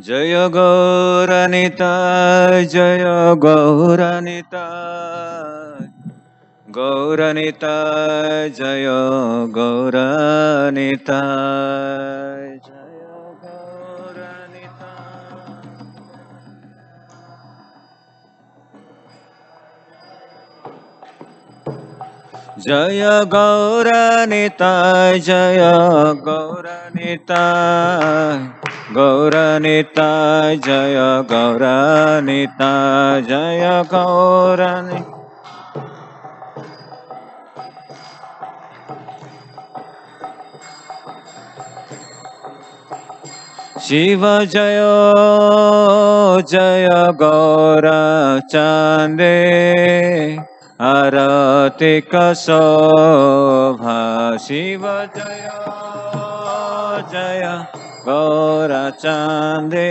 जय गौरनिताय जय गौरनिताय गौरनिताय जय गौरनिताय जय गौरनिताय जय गौरनिताय जय गौरनिताय गौरनिताय जय गौरनिताय जय गौरनिताय शिव जय जय गौर चांदे आरती शोभा शिव जय जय गौर चांदे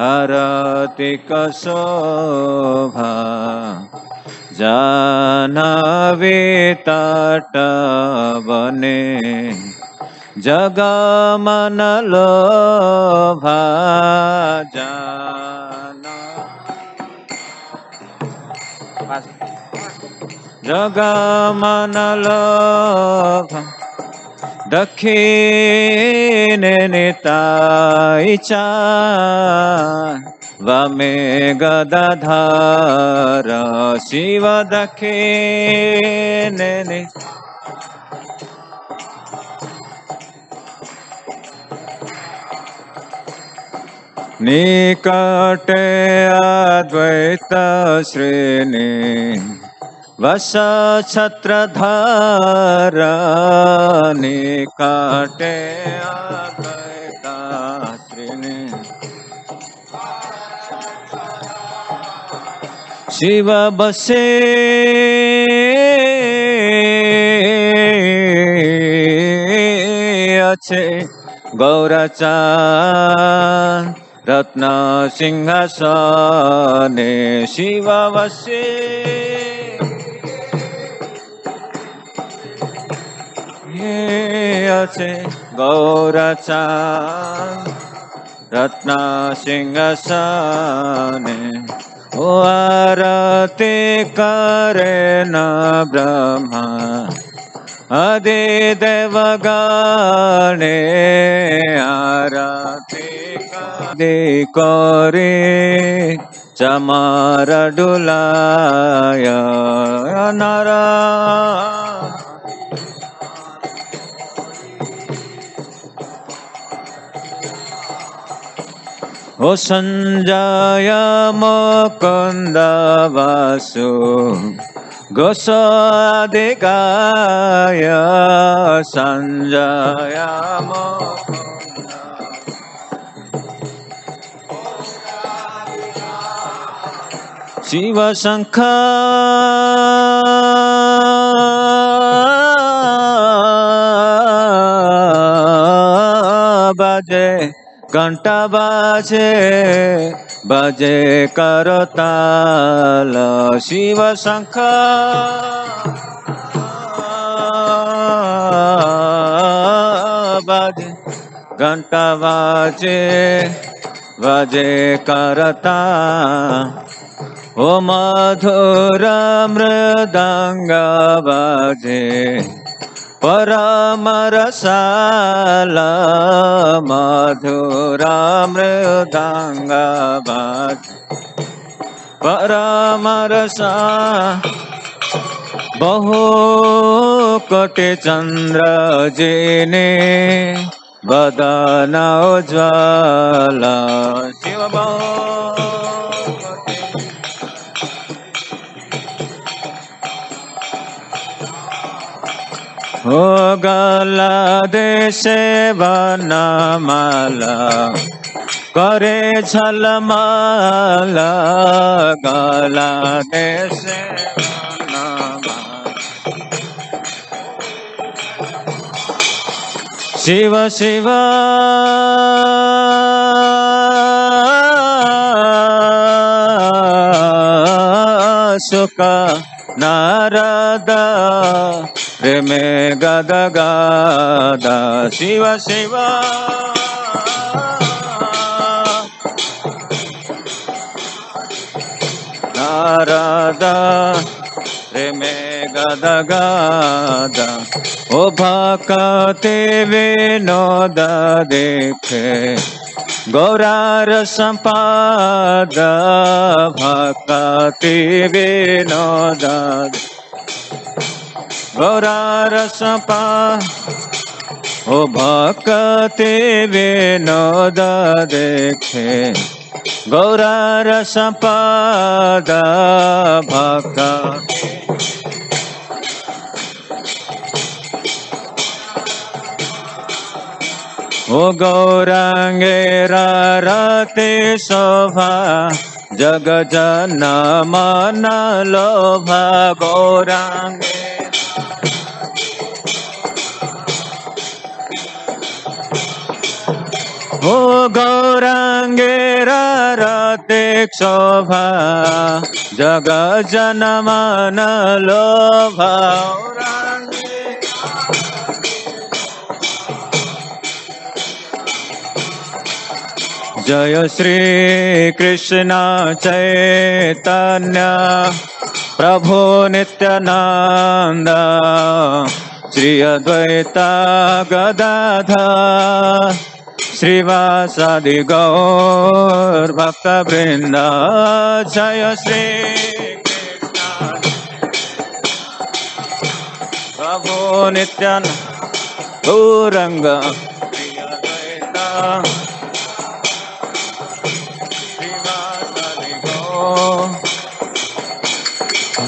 आरती शोभा जानवी तट बने जगमन लोभा जगमन लोभा दक्षिणे निताय वामे गदाधर शिव दक्षिणे निकटे अद्वैत श्रेणी वस छत्रधर निकटे अद्वैत श्रेणी शिव बसे अच्छे गौरचान रत्न सिंहासने शिव वसे अच्छे गौरचान रत्न सिंहासने ओ आरती करे न ब्रह्मा आदि देवगणे आरती करे चमार डुलाय नारा ओ संजय मुकुंद वासु गोसादि गाय संजय शिव शंख बाजे घंटा बाजे बजे करताल शिव शंख बाजे घंटा बाजे बजे करता ओ मधुर मृदंग बाजे परम रसाल मधुर मृदंग बाजे परम रसा बहु कोटि चंद्र जिने बदन उज्ज्वल शिव हो गला देशे वनमाला करे झलमाला गला देशे शिव शिव सुख नारद प्रेमे गद गद शिव शिव नारद रे मे गद गद ओ भक्ति विनोद देखे गौरार संपाद भक्ति विनोद गौरार संपाद ओ भक्ति विनोद देखे गौरार संपाद भक्ति ओ गौरांगेरा रति शोभा जग जन मन लोभा गौरांगे ओ गौरांगेरा रति शोभा जग जन मन लोभा जय श्री कृष्ण चैतन्य प्रभु नित्यानंद श्री अद्वैत गदाधर श्रीवासादि गौर भक्त वृंद जय श्री कृष्ण प्रभु नित्यानंद गौरंग श्री अद्वैत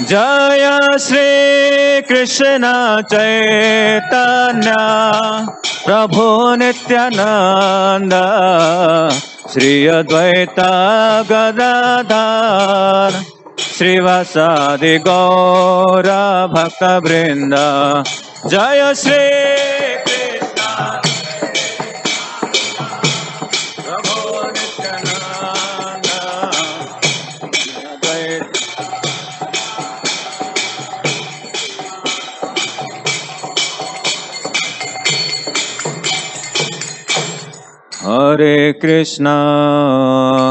जय श्री कृष्ण चैतन्य प्रभु नित्यानंद श्री अद्वैत गदाधर श्रीवासादि गौर भक्त वृंद जय श्री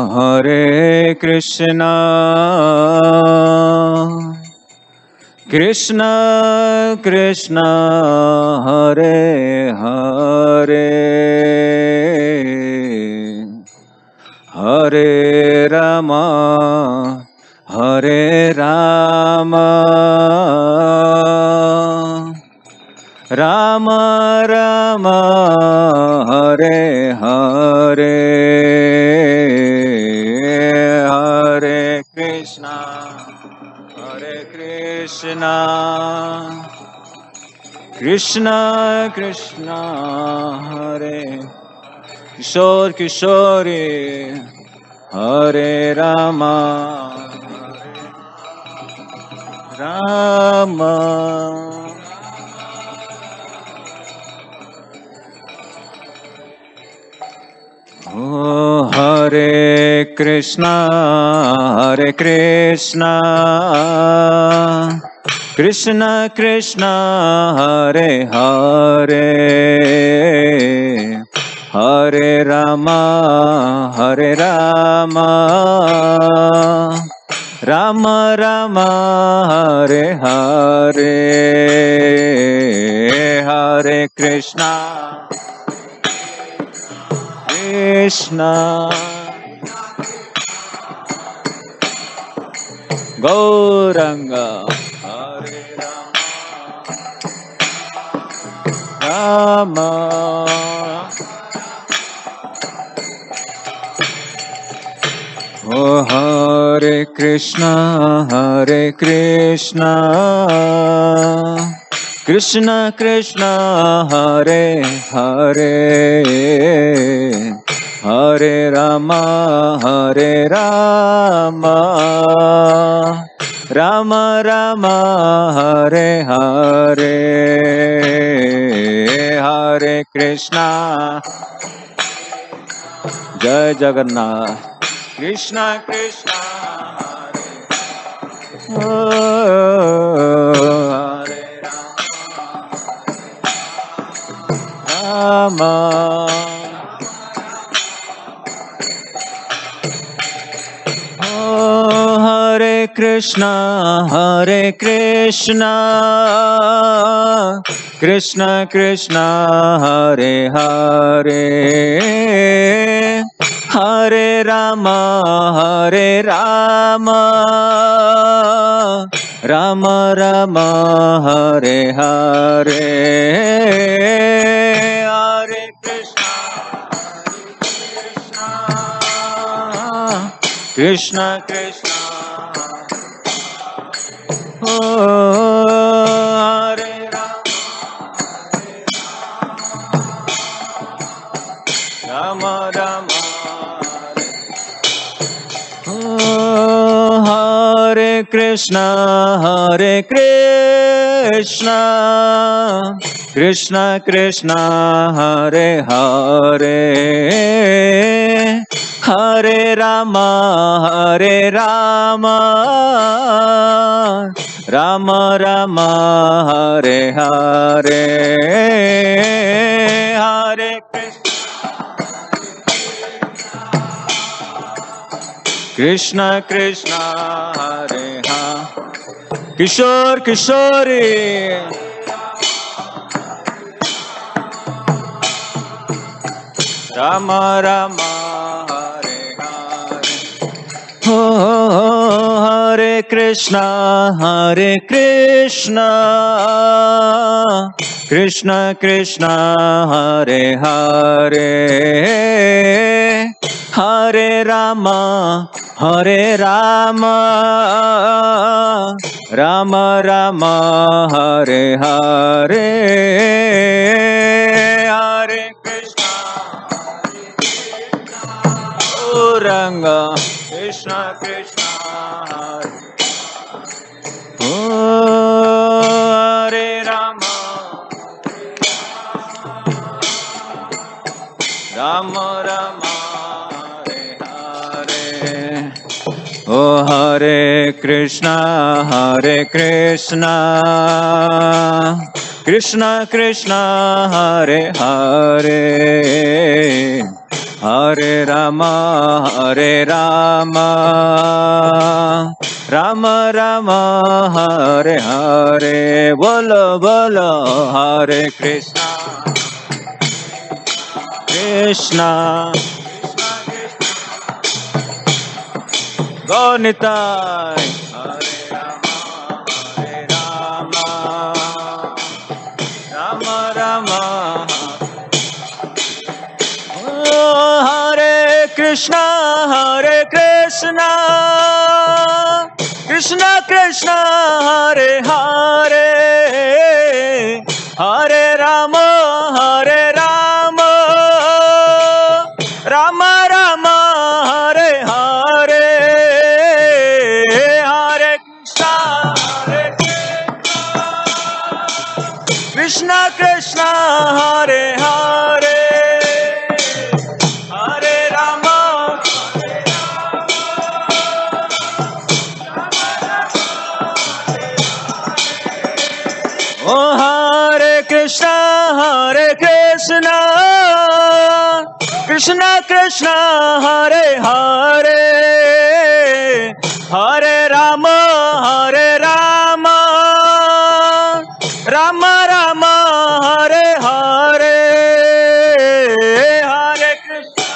हरे कृष्णा कृष्ण कृष्ण हरे हरे हरे राम राम राम हरे हरे हरे कृष्णा कृष्ण कृष्ण हरे किशोर किशोरी हरे राम राम हरे कृष्णा कृष्ण कृष्ण हरे हरे हरे राम राम राम हरे हरे हरे कृष्णा कृष्णा गौरंग हरे राम ओ हरे कृष्णा कृष्ण कृष्ण हरे हरे हरे राम राम राम हरे हरे हरे कृष्णा जय जगन्नाथ कृष्ण कृष्ण हरे Ram Krishna, Hare Krishna, Krishna Krishna, Hare Hare, Hare Rama, Hare Rama, Rama Rama, Hare Hare, Hare Krishna, Krishna Krishna, oh, Hare Rama, Rama Rama, oh, Hare Krishna, Hare Krishna, Krishna Krishna, Hare Hare, Hare Rama, Hare Rama, Rama Rama, Hare Hare, Hare Krishna Krishna, Hare Hare, Kishore Kishore, Rama Rama, Hare Hare, oh, Hare Krishna, Hare Krishna, Krishna Krishna, Hare Hare, Hare Rama, Hare Rama, Rama Rama, Hare Hare, Hare Krishna, oh Ranga, Krishna Krishna, Hare, oh Hare Rama, Rama Rama, oh Hare Krishna, Hare Krishna, Krishna Krishna, Hare Hare, Hare Rama, Hare Rama, Rama Rama, Hare Hare, bolo bolo, Hare Krishna, Krishna Gaunitai, Hare Rama, Hare Rama, Rama Rama, oh Hare Krishna, Hare Krishna, Krishna Krishna, Hare Hare, Hare Rama, Hare Rama, Rama Rama, Hare Hare, Hare Krishna, Hare Krishna Krishna, Hare Hare, Hare Rama, oh Hare Krishna, Hare Krishna, Krishna Krishna, Hare Hare, Hare Rama, Hare Rama, Rama Rama, Hare Hare, Hare Krishna,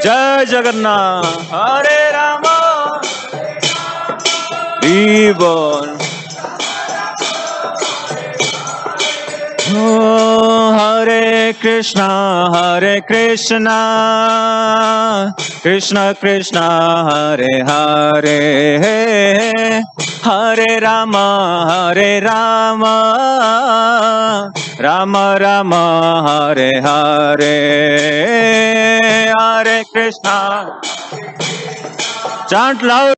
Jai Jagannath, Hare Rama, Reborn. Oh, Hare Krishna, Hare Krishna, Krishna Krishna, Hare Hare, Hare Rama, Hare Rama, Rama Rama, Hare Hare, Hare Krishna. Chant loud.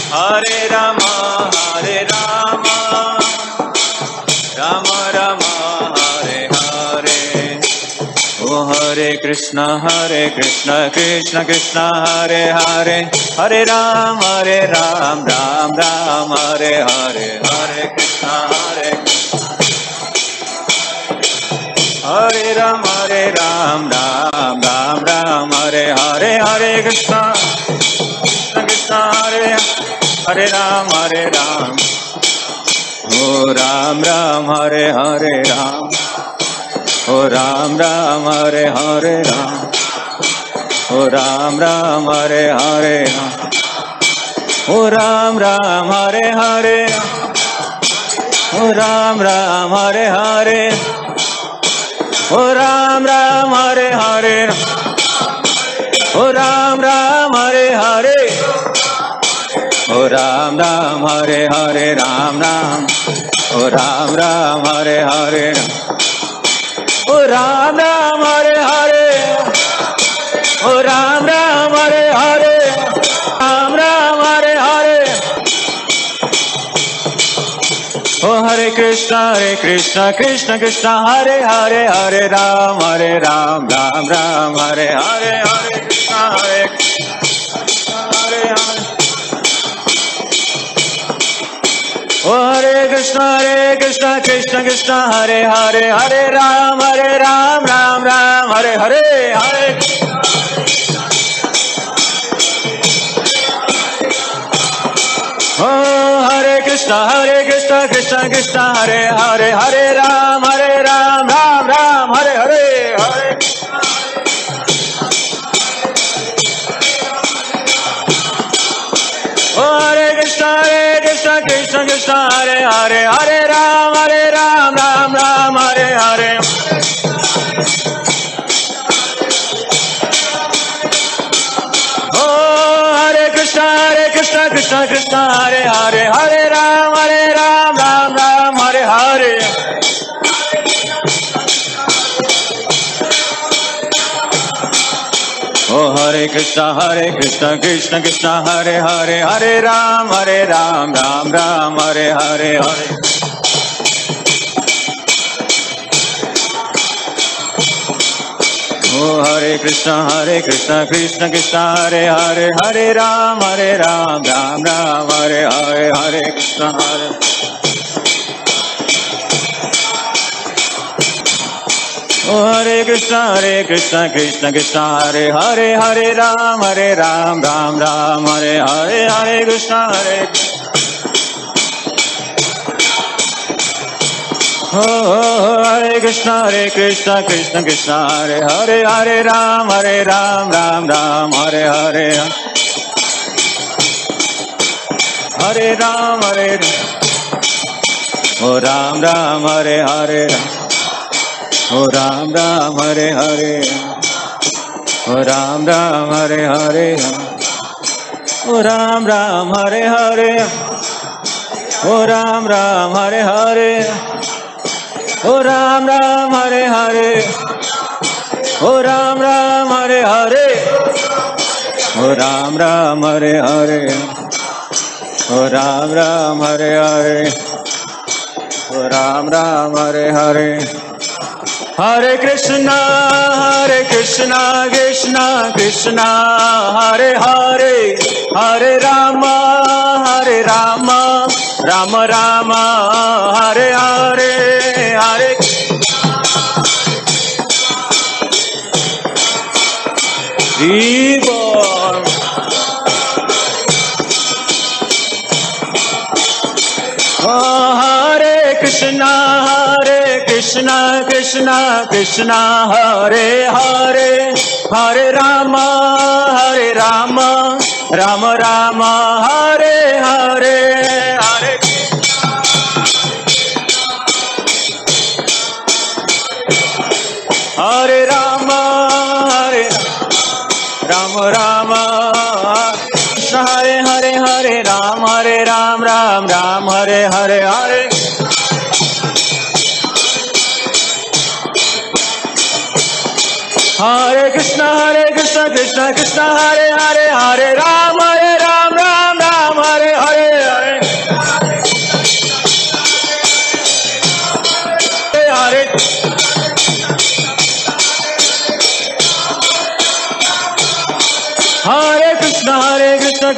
Hare Rama, Hare Rama, Rama Rama, Hare Hare. Oh Hare Krishna, Krishna Krishna, Hare Hare, Hare Ram, Ram Ram, Hare Hare, Hare Krishna, Hare Ram, Ram Ram, Hare Hare, Hare Krishna, Krishna Hare Ram, Oh Ram Ram, Hare Hare Ram, Oh Ram Ram, Hare Hare Ram, Oh Ram Ram, Hare Hare Ram, Oh Ram Ram, Hare Hare Ram, Oh Ram Ram, Hare Hare, Oh Ram Ram, Hare Hare Ram, Oh Ram Ram, Hare Hare, Oh Ram Ram, Hare Hare, Ram Ram, Oh Ram Ram, Hare Hare Ram, Oh Ram Ram, Hare Hare, Oh Ram Ram, Hare Hare, Ram Ram, Hare Hare. Oh Hare Krishna, Krishna Krishna, Hare Hare, Hare Ram, Ram Ram, Hare Hare, Hare Krishna, Hare Hare Hare. Oh Hare Krishna, Krishna Krishna, Hare Hare, Hare Ram, Ram Ram, Hare Hare, Hare. Oh Hare Krishna, Krishna Krishna, Hare Hare, Hare Ram, Ram Ram, Hare Hare, Hare. Oh Hare Krishna, Krishna Hare Hare, Hare Ram, Ram Ram, Hare Hare. Oh Hare Krishna, Krishna Hare Hare, Hare Ram, Ram Ram, Hare Hare. Oh Hare Krishna, Krishna Hare Hare, Hare Ram, Ram Ram, Hare Hare, Hare. Oh Hare Krishna, Krishna Hare Hare, Hare Ram, Ram Ram, Hare Hare, Hare Krishna, Hare. Oh Hare Krishna, Krishna Hare Hare, Hare Ram, Ram Ram, Hare Hare, Hare Krishna, Hare. Oh Hare Krishna, Krishna Hare Hare, Hare Ram, Ram Ram, Hare Hare, Hare Ram, Oh Ram Ram, Hare Hare Ram. Oh Ram Ram, Hare Hare, Oh Ram Ram, Hare Hare, Oh Ram Ram, Hare Hare, Oh Ram Ram, Hare Hare, Oh Ram Ram, Hare Hare, Oh Ram Ram, Hare Hare, Oh Ram Ram, Hare Hare, Oh Ram Ram, Hare Hare, Oh Ram Ram, Hare Hare. Hare Krishna, Krishna Krishna, Hare Hare, Hare Rama, Rama Rama, Hare Hare, Hare. Reborn. Oh Hare Krishna, Krishna, Hare Hare, Hare Rama, Rama Rama, Hare Hare, Hare. Hare Rama, Rama Rama, Krishna Hare Hare, Hare Ram, Ram Ram, Hare Hare, Hare. Hare Krishna, Krishna Hare Hare, Hare Ram, Ram Ram, Hare Hare.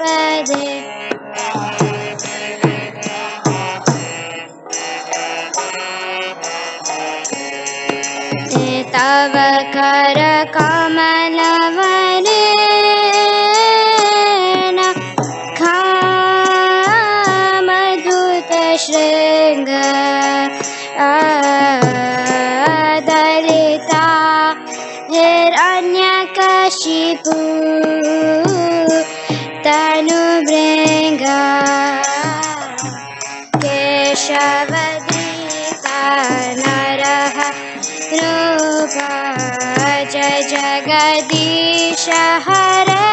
पदे ते तव कर कमलवरेण खामधुत शृंग दलिता हिरण्यकशिपु तनुभृङ्गा केशवदीता नरः रूपा जय जगदीश हरे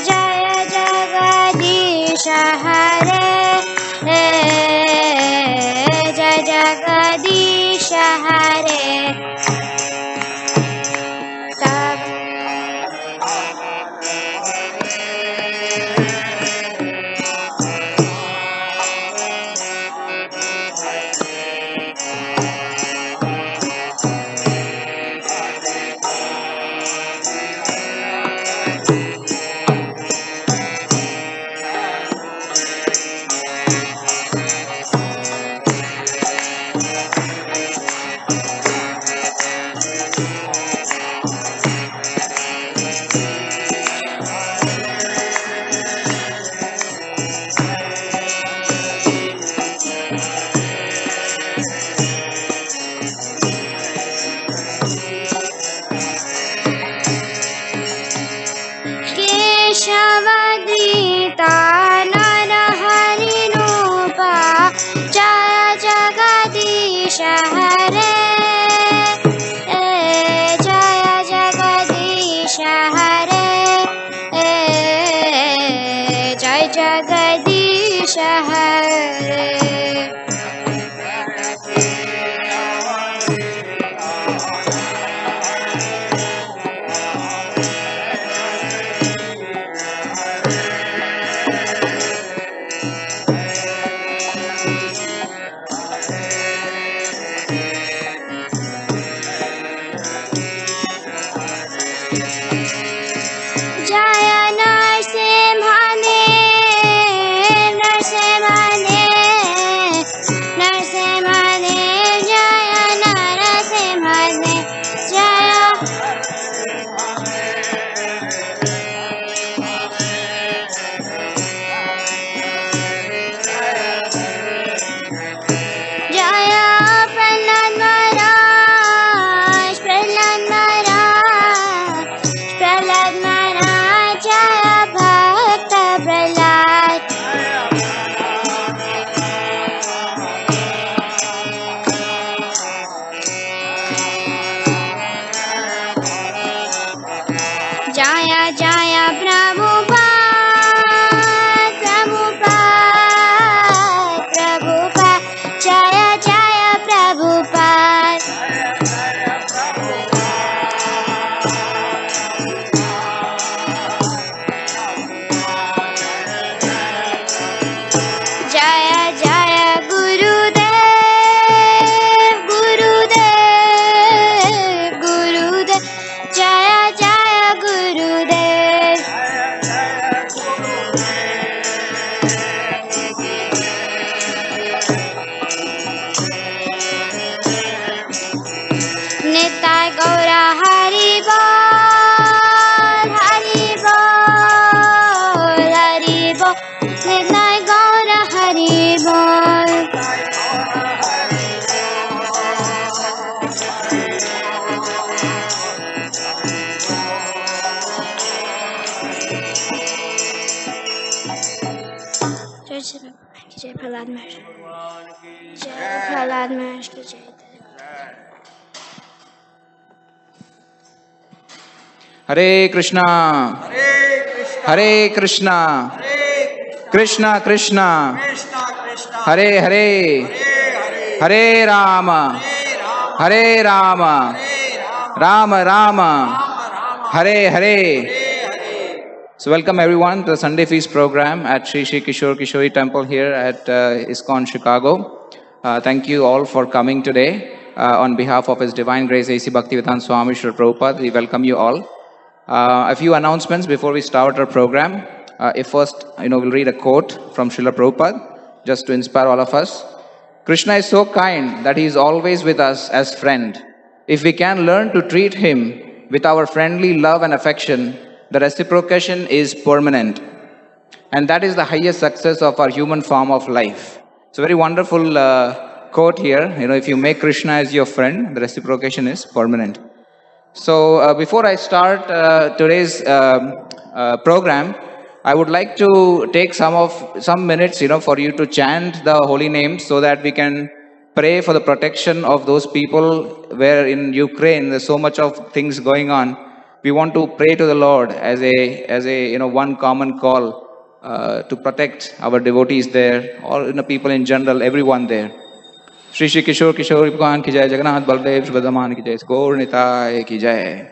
जय जगदीश हरे जय जगदीश हरे केशवदीता नरहरिरूपा जय जगदीश हरे जय जगदीश हरे जय जगदीश हरे जय नरसिंहने नरसिंहने नरसिंहने जय नरसिंहने जय जय प्रहलाद महाराज प्रहलाद महाराज प्रहलाद महाराज जय भक्त प्रहलाद जय जय प्रभुपाद प्रभुपाद प्रभुपाद जय जय प्रभुपाद जय जय गुरुदेव गुरुदेव गुरुदेव जय जय गुरुदेव निताय गौरा हरि बोल हरि बोल हरि बोल निताय गौरा हरि बोल जय प्रहलाद महाराज जय प्रहलाद महाराज की जय हरे कृष्णा हरे Krishna Krishna Krishna Hare Hare Hare Ram Ram Ram Hare Hare. So welcome everyone to the Sunday Feast program at Sri Sri Kishore Kishori Temple here at ISKCON Chicago. Thank you all for coming today. On behalf of His Divine Grace A.C. Bhaktivedanta Swami Srila Prabhupada, we welcome you all. A few announcements before we start our program. If first, we'll read a quote from Srila Prabhupada, just to inspire all of us. Krishna is so kind that he is always with us as friend. If we can learn to treat him with our friendly love and affection, the reciprocation is permanent. And that is the highest success of our human form of life. It's a very wonderful quote here. If you make Krishna as your friend, the reciprocation is permanent. So before I start today's program, I would like to take some minutes, for you to chant the holy names so that we can pray for the protection of those people where in Ukraine there's so much of things going on. We want to pray to the Lord as a one common call to protect our devotees there, or people in general, everyone there. Shri Shri किशोर किशोर भगवान की जय, जगन्नाथ बलदेव सुभद्रमान की जय, गौर निताय की जय.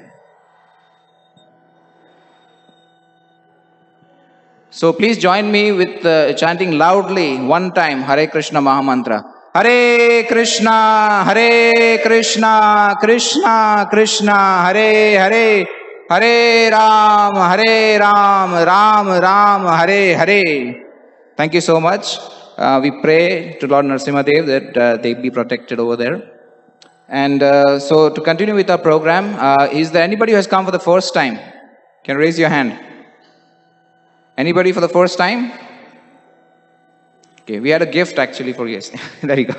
So please join me with chanting loudly one time Hare Krishna Mahamantra. Hare Krishna, Krishna Krishna, Hare Hare, Hare Ram, Ram Ram, Hare Hare. Thank you so much. We pray to Lord Narasimhadev that they be protected over there. And so to continue with our program, is there anybody who has come for the first time? Can you raise your hand? Anybody for the first time? Okay, we had a gift actually for yes. There you go.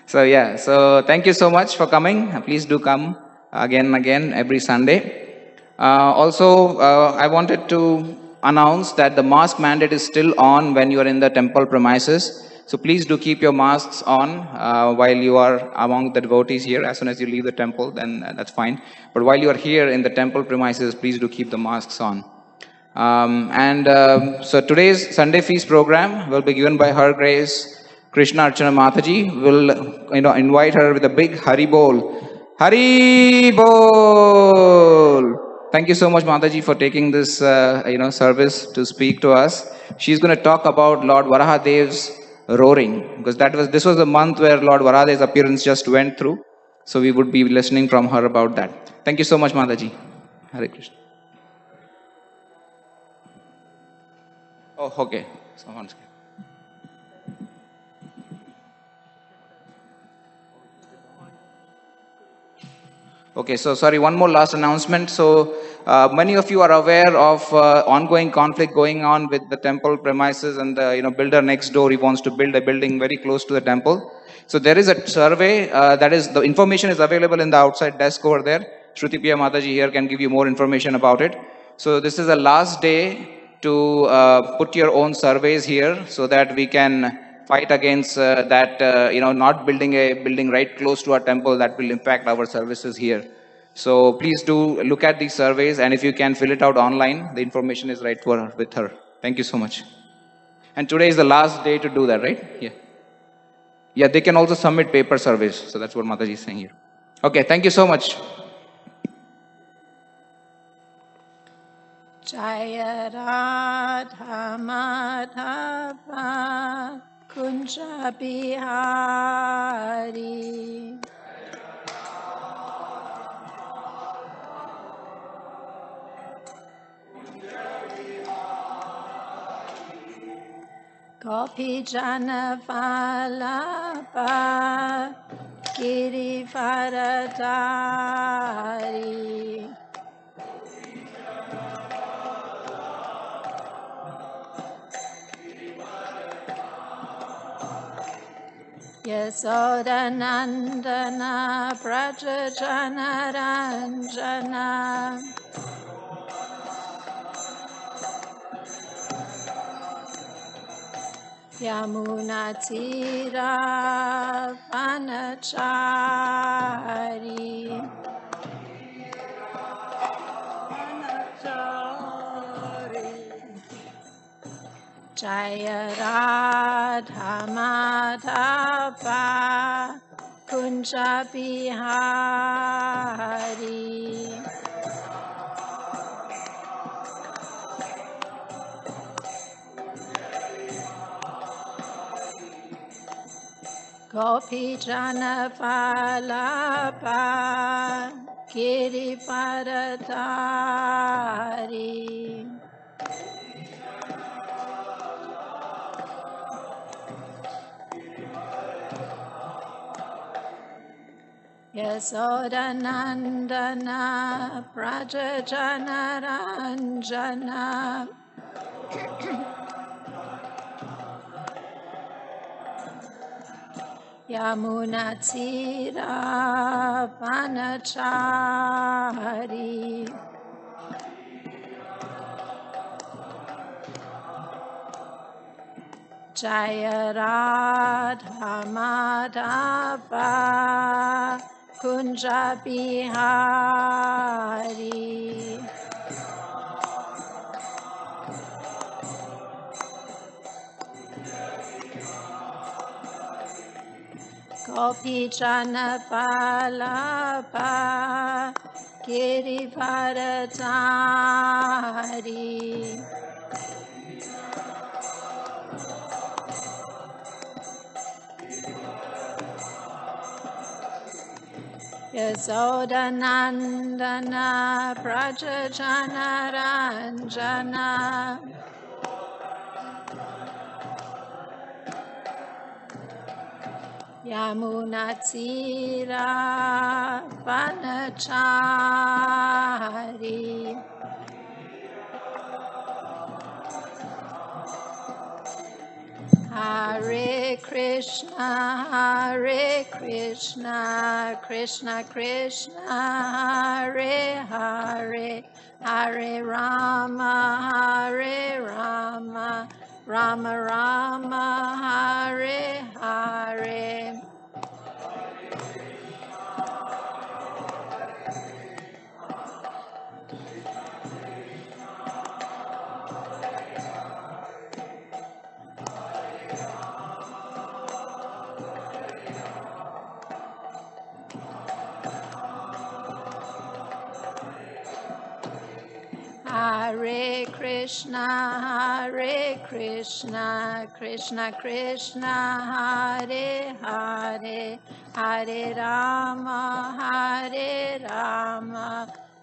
So thank you so much for coming. Please do come again and again every Sunday. Also, I wanted to announce that the mask mandate is still on when you are in the temple premises. So please do keep your masks on while you are among the devotees here. As soon as you leave the temple, then that's fine. But while you are here in the temple premises, please do keep the masks on. So today's Sunday Feast program will be given by Her Grace Krishna Archana Mataji. We'll invite her with a big Hari Bol. Hari Bol! Thank you so much, Mataji, for taking this service to speak to us. She's going to talk about Lord Varahadev's roaring, because this was the month where Lord Varahadev's appearance just went through. So we would be listening from her about that. Thank you so much, Mataji. Hare Krishna. Oh, okay. Someone's. Okay, so sorry, one more last announcement. So many of you are aware of ongoing conflict going on with the temple premises, and the builder next door, he wants to build a building very close to the temple. So there is a survey the information is available in the outside desk over there. Shruti Priya Mataji here can give you more information about it. So this is the last day to put your own surveys here so that we can fight against that, not building a building right close to our temple that will impact our services here. So please do look at these surveys, and if you can fill it out online, the information is right with her. Thank you so much. And today is the last day to do that, right? Yeah. Yeah, they can also submit paper surveys. So that's what Mataji is saying here. Okay, thank you so much. Jaya Radha Madhava Kunja Bihari. Gopi Jana Vallabha Girivaradari. Yasodanandana Prajajana Ranjana. Yamunatira Vanachari. Jaya Radha Madhava Kunja Bihari. Gopi Jana Vallabha Girivaradari. Yasodanandana Prajajanaranjana Yamunatira Vanachari Jaya Radha Madhava Kunja Bihari Gopi Jana Vallabha Girivaradari Yasodanandana Prajajanaranjana Yamunatira Vanachari Hare Krishna, Krishna Krishna, Hare Hare, Hare Rama, Rama Rama, Hare Hare. Hare Krishna, Krishna Krishna, Hare Hare, Hare Rama,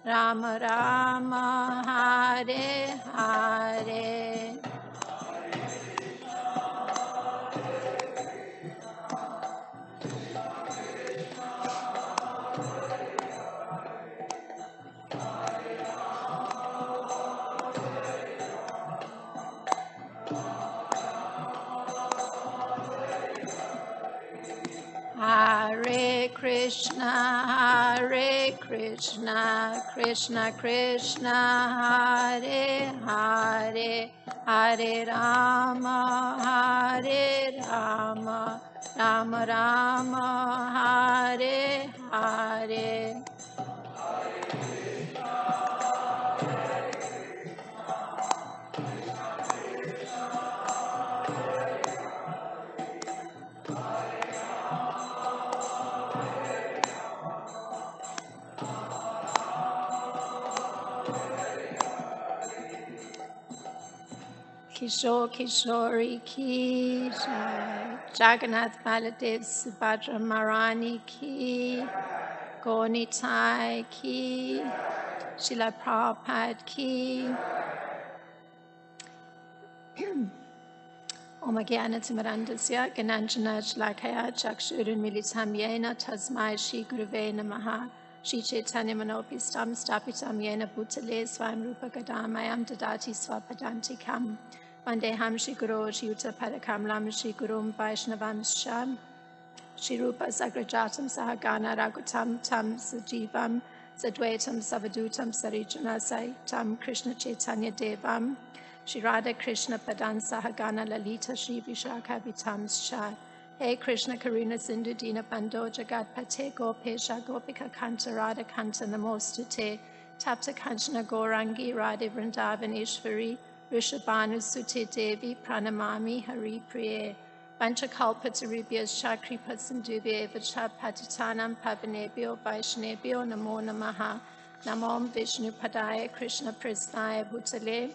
Rama Rama, Hare Hare. Hare Krishna, Krishna Krishna, Hare Hare, Hare Rama, Rama Rama, Hare Hare. Kishore Kishori ki jai, Jagannath Baladev Subhadra Marani ki, Gonitai ki, Srila Prabhupada ki. Om Jnanatimirandasya Gnanjana Shlakaya Chakshurunmilitam Yena Tasmai Shri Guruve Namaha Shri Chaitanya Manopistam Stapitam Yena Bhutale Swayam Rupa Gadamayam Dadati Swapadantikam Vandeham Shri Guru Shri Yuta Padakamalam Shri Gurum Vaishnavam Sham Shri Rupa Sagrajatam Sahagana Ragutam Tam Sajivam Sadvaitam Savadutam Sarijana Saitam Krishna Chaitanya Devam Shri Radha Krishna Padan Sahagana Lalita Shri Vishakha Vitam Shah. Hey Krishna Karuna Sindhu Dina Bando Jagat Pate Gopesha Gopika Kanta Radha Kanta Namostute Tapta Kanchana Gorangi Radha Vrindavan Ishvari Rishabhanu Sute Devi Pranamami Hari Priye Vanchakalpatarubhyas Shakripa Sindhubhya Vacha Patitanam Pavanebhyo Vaishnebhyo Namo Namaha Namom Vishnu Padaya Krishna Prasnaya Bhutale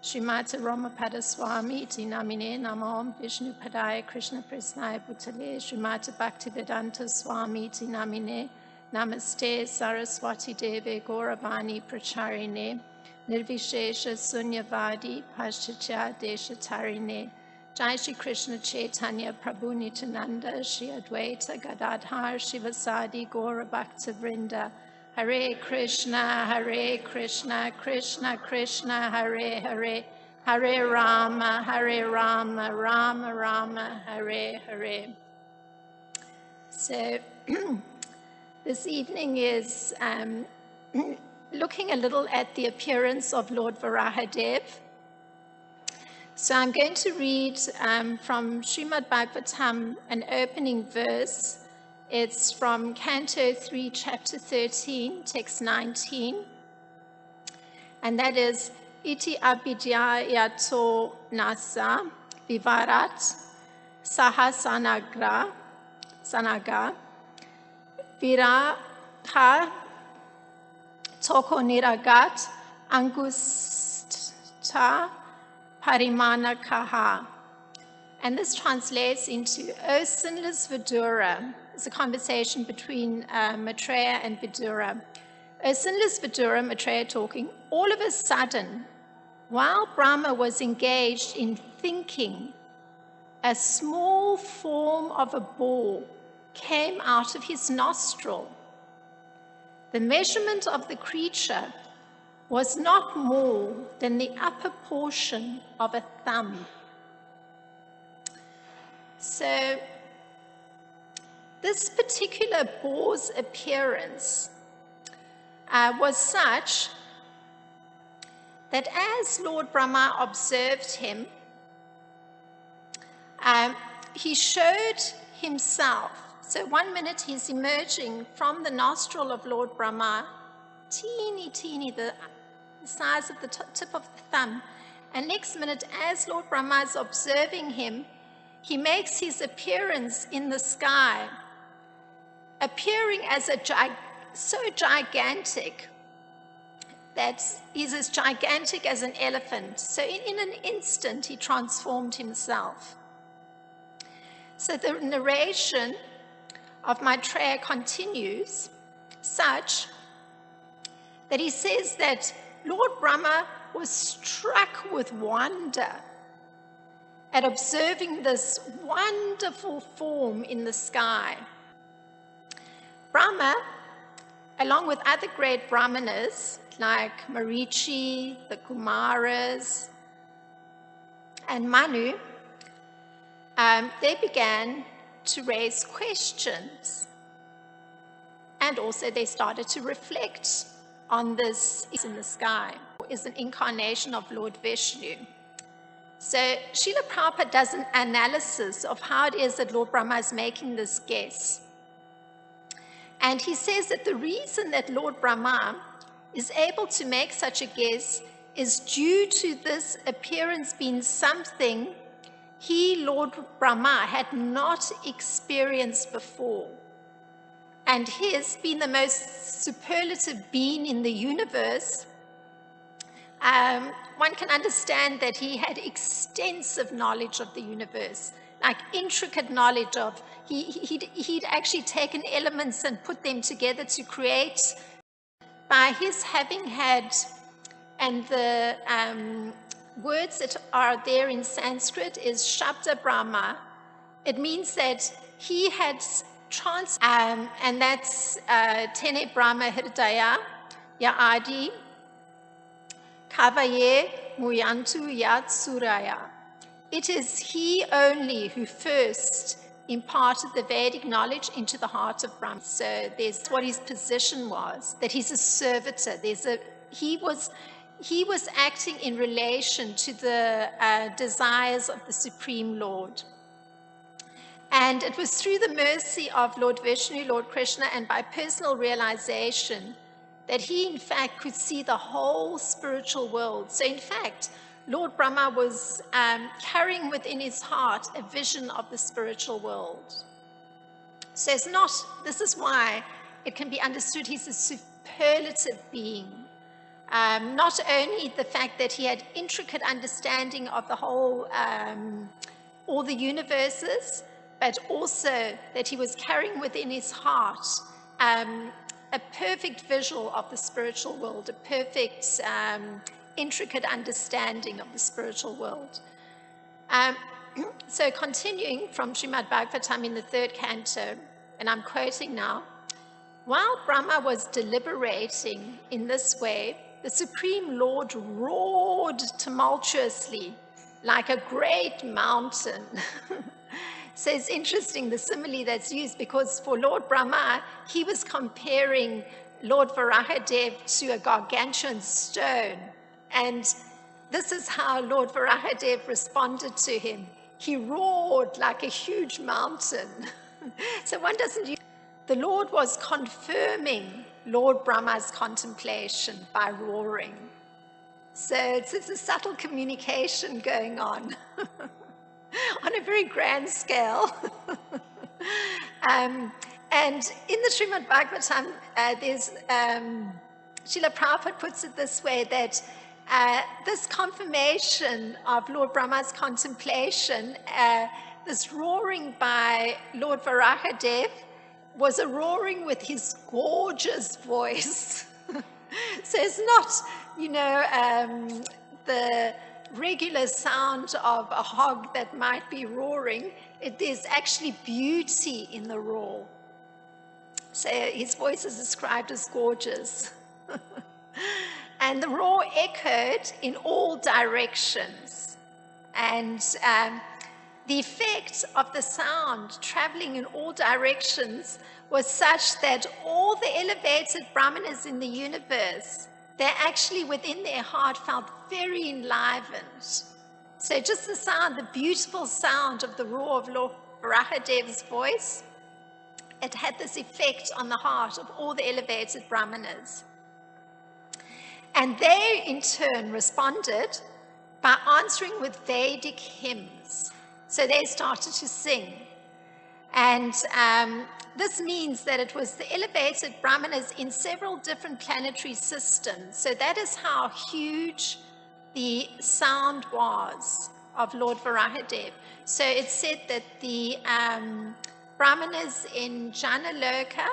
Srimati Ramapada Swami Iti Namine Namom Vishnu Padaya Krishna Prasnaya Bhutale Srimati Bhaktivedanta Swami Iti Namine Namaste Saraswati Deve Gauravani Pracharine Nirvishesha Sunyavadi Paschatya Deshatarine. Jai Shri Krishna Chaitanya Prabhu Nityananda Shri Advaita Gadadhar Shivasadi Gaura Bhakta Vrinda. Hare Krishna, Krishna Krishna, Hare Hare, Hare Rama, Rama Rama, Hare Hare. So this evening is looking a little at the appearance of Lord Varahadev. So I'm going to read from Srimad Bhagavatam an opening verse. It's from Canto 3, Chapter 13, Text 19. And that is, Iti abhidhyayato nasa vivarat sanaga viraha toko niragat angusta Parimanakaha. And this translates into, O sinless Vidura. It's a conversation between Maitreya and Vidura. O sinless Vidura, Maitreya talking, all of a sudden, while Brahma was engaged in thinking, a small form of a ball came out of his nostril. The measurement of the creature was not more than the upper portion of a thumb. So this particular boar's appearance was such that as Lord Brahma observed him, he showed himself. So 1 minute he's emerging from the nostril of Lord Brahma, teeny, the size of the tip of the thumb. And next minute, as Lord Brahma is observing him, he makes his appearance in the sky, appearing as so gigantic that he's as gigantic as an elephant. So in an instant, he transformed himself. So the narration of Maitreya continues such that he says that Lord Brahma was struck with wonder at observing this wonderful form in the sky. Brahma, along with other great Brahmanas like Marichi, the Kumaras, and Manu, they began to raise questions. And also they started to reflect on this in the sky, is an incarnation of Lord Vishnu. So Srila Prabhupada does an analysis of how it is that Lord Brahma is making this guess. And he says that the reason that Lord Brahma is able to make such a guess is due to this appearance being something he, Lord Brahma, had not experienced before. And his, being the most superlative being in the universe, one can understand that he had extensive knowledge of the universe, like intricate knowledge of, he'd actually taken elements and put them together to create, by his having had, and the words that are there in Sanskrit is Shabda Brahma. It means that he had and that's Tene Brahma Hridaya, Yaadi, Kavaye Muyantu Yat Suraya. It is he only who first imparted the Vedic knowledge into the heart of Brahma. So there's what his position was, that he's a servitor. He was acting in relation to the desires of the Supreme Lord. And it was through the mercy of Lord Vishnu, Lord Krishna, and by personal realization that he, in fact, could see the whole spiritual world. So, in fact, Lord Brahma was carrying within his heart a vision of the spiritual world. So this is why it can be understood he's a superlative being. Not only the fact that he had intricate understanding of the whole, all the universes, but also that he was carrying within his heart a perfect visual of the spiritual world, a perfect, intricate understanding of the spiritual world. So continuing from Srimad Bhagavatam in the 3rd canto, and I'm quoting now, while Brahma was deliberating in this way, the Supreme Lord roared tumultuously like a great mountain. So it's interesting, the simile that's used, because for Lord Brahma, he was comparing Lord Varahadev to a gargantuan stone. And this is how Lord Varahadev responded to him. He roared like a huge mountain. So one doesn't use. The Lord was confirming Lord Brahma's contemplation by roaring. So it's a subtle communication going on a very grand scale. And in the Srimad Bhagavatam, there's Srila Prabhupada puts it this way, that this confirmation of Lord Brahma's contemplation, this roaring by Lord Varahadev, was a roaring with his gorgeous voice. So it's not, the regular sound of a hog that might be roaring. There's actually beauty in the roar. So his voice is described as gorgeous. And the roar echoed in all directions. And the effect of the sound traveling in all directions was such that all the elevated brahmanas in the universe, they actually within their heart felt very enlivened. So just the sound, the beautiful sound of the roar of Lord Varahadev's voice, it had this effect on the heart of all the elevated brahmanas. And they in turn responded by answering with Vedic hymns. So they started to sing. And this means that it was the elevated brahmanas in several different planetary systems. So that is how huge the sound was of Lord Varahadev. So it's said that the brahmanas in Janaloka,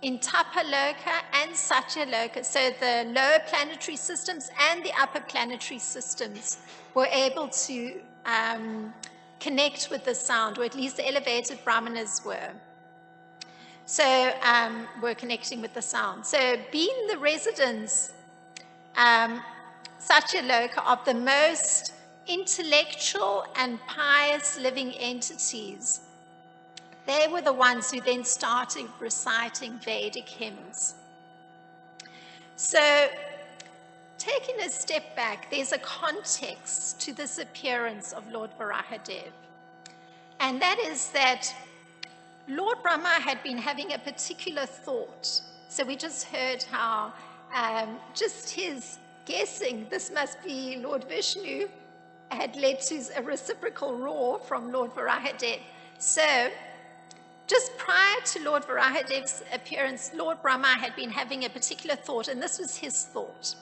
in Tapaloka and Satyaloka, so the lower planetary systems and the upper planetary systems, were able to connect with the sound, or at least the elevated brahmanas were. So we're connecting with the sound. So being the residents, Satyaloka, of the most intellectual and pious living entities, they were the ones who then started reciting Vedic hymns. So taking a step back, there's a context to this appearance of Lord Varahadev. And that is that Lord Brahma had been having a particular thought. So we just heard how just his guessing, this must be Lord Vishnu, had led to a reciprocal roar from Lord Varahadev. So just prior to Lord Varahadev's appearance, Lord Brahma had been having a particular thought, and this was his thought.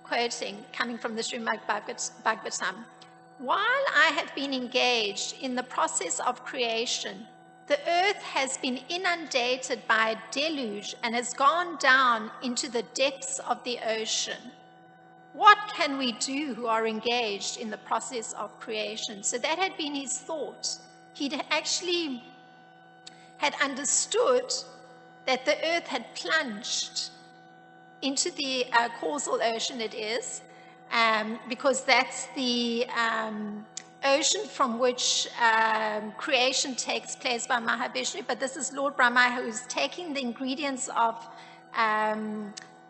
Quoting, coming from the Srimad Bhagavatam, while I have been engaged in the process of creation, the earth has been inundated by a deluge and has gone down into the depths of the ocean. What can we do who are engaged in the process of creation? So that had been his thought. He'd actually had understood that the earth had plunged into the causal ocean, it is, because that's the ocean from which creation takes place by Mahavishnu. But this is Lord Brahma who's taking the ingredients of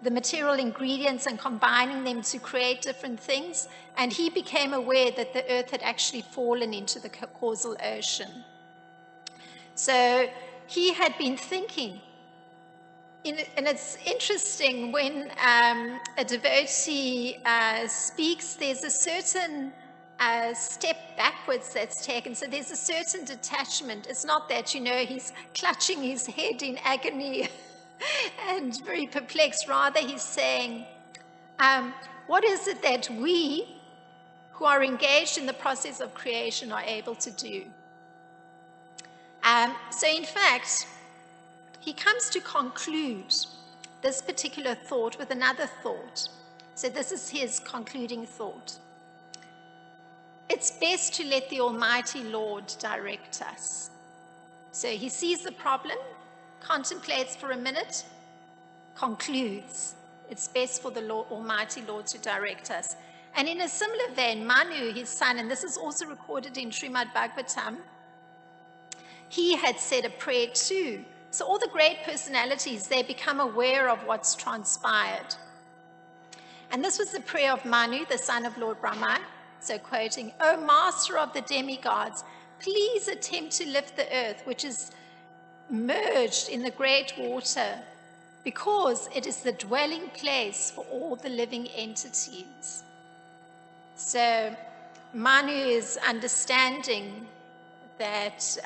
the material ingredients and combining them to create different things. And he became aware that the earth had actually fallen into the causal ocean. So he had been thinking, and it's interesting when a devotee speaks, there's a certain step backwards that's taken. So there's a certain detachment. It's not that, he's clutching his head in agony and very perplexed. Rather, he's saying, what is it that we who are engaged in the process of creation are able to do? So in fact, he comes to conclude this particular thought with another thought. So this is his concluding thought. It's best to let the Almighty Lord direct us. So he sees the problem, contemplates for a minute, concludes. It's best for the Almighty Lord to direct us. And in a similar vein, Manu, his son, and this is also recorded in Srimad Bhagavatam, he had said a prayer too. So all the great personalities, they become aware of what's transpired. And this was the prayer of Manu, the son of Lord Brahma. So quoting, "O master of the demigods, please attempt to lift the earth, which is merged in the great water, because it is the dwelling place for all the living entities." So Manu is understanding that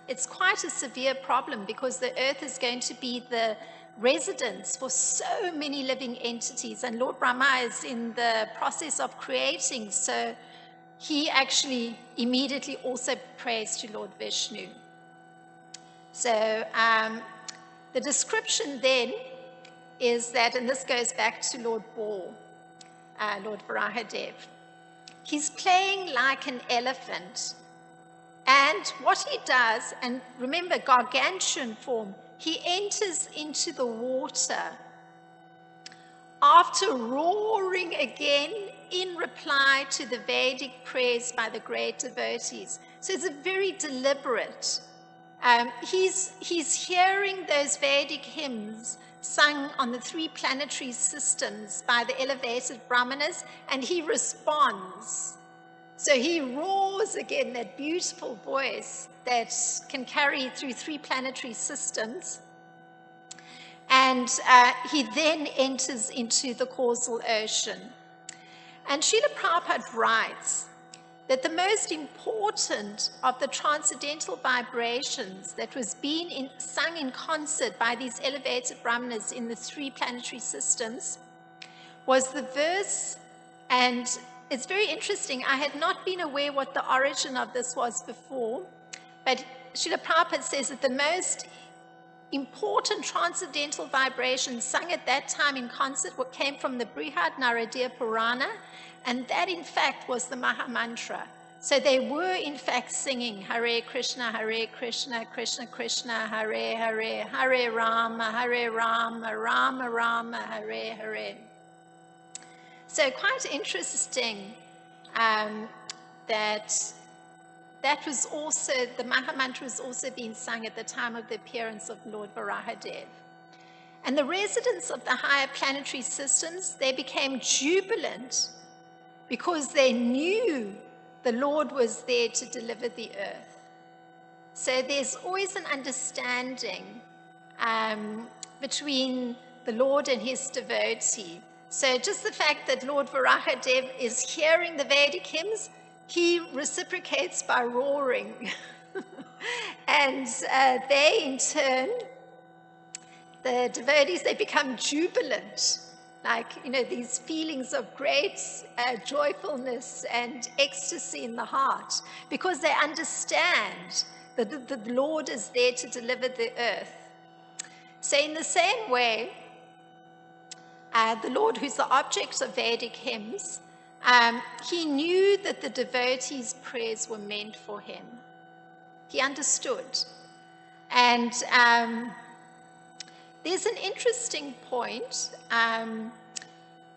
it's quite a severe problem, because the earth is going to be the residence for so many living entities, and Lord Brahma is in the process of creating, so he actually immediately also prays to Lord Vishnu. So the description then is that, and this goes back to Lord Bor, Lord Varahadev, he's playing like an elephant, and what he does, and remember gargantuan form, he enters into the water after roaring again in reply to the Vedic prayers by the great devotees. So it's a very deliberate. He's hearing those Vedic hymns sung on the 3 planetary systems by the elevated Brahmanas, and he responds. So he roars again, that beautiful voice that can carry through 3 planetary systems. And he then enters into the causal ocean. And Srila Prabhupada writes that the most important of the transcendental vibrations that was being sung in concert by these elevated Brahmanas in the 3 planetary systems was the verse, and it's very interesting, I had not been aware what the origin of this was before, but Srila Prabhupada says that the most important transcendental vibrations sung at that time in concert came from the Brihad Naradiya Purana, and that in fact was the Maha Mantra. So they were in fact singing Hare Krishna, Krishna Krishna, Hare Hare, Hare Rama, Rama Rama, Hare Hare. So quite interesting that was also, the Maha Mantra was also being sung at the time of the appearance of Lord Varahadev. And the residents of the higher planetary systems, they became jubilant because they knew the Lord was there to deliver the earth. So there's always an understanding between the Lord and his devotee. So just the fact that Lord Varahadev is hearing the Vedic hymns, he reciprocates by roaring. And they, in turn, the devotees, they become jubilant. Like, these feelings of great joyfulness and ecstasy in the heart, because they understand that the Lord is there to deliver the earth. So in the same way, the Lord, who's the object of Vedic hymns, he knew that the devotees' prayers were meant for him. He understood. And there's an interesting point.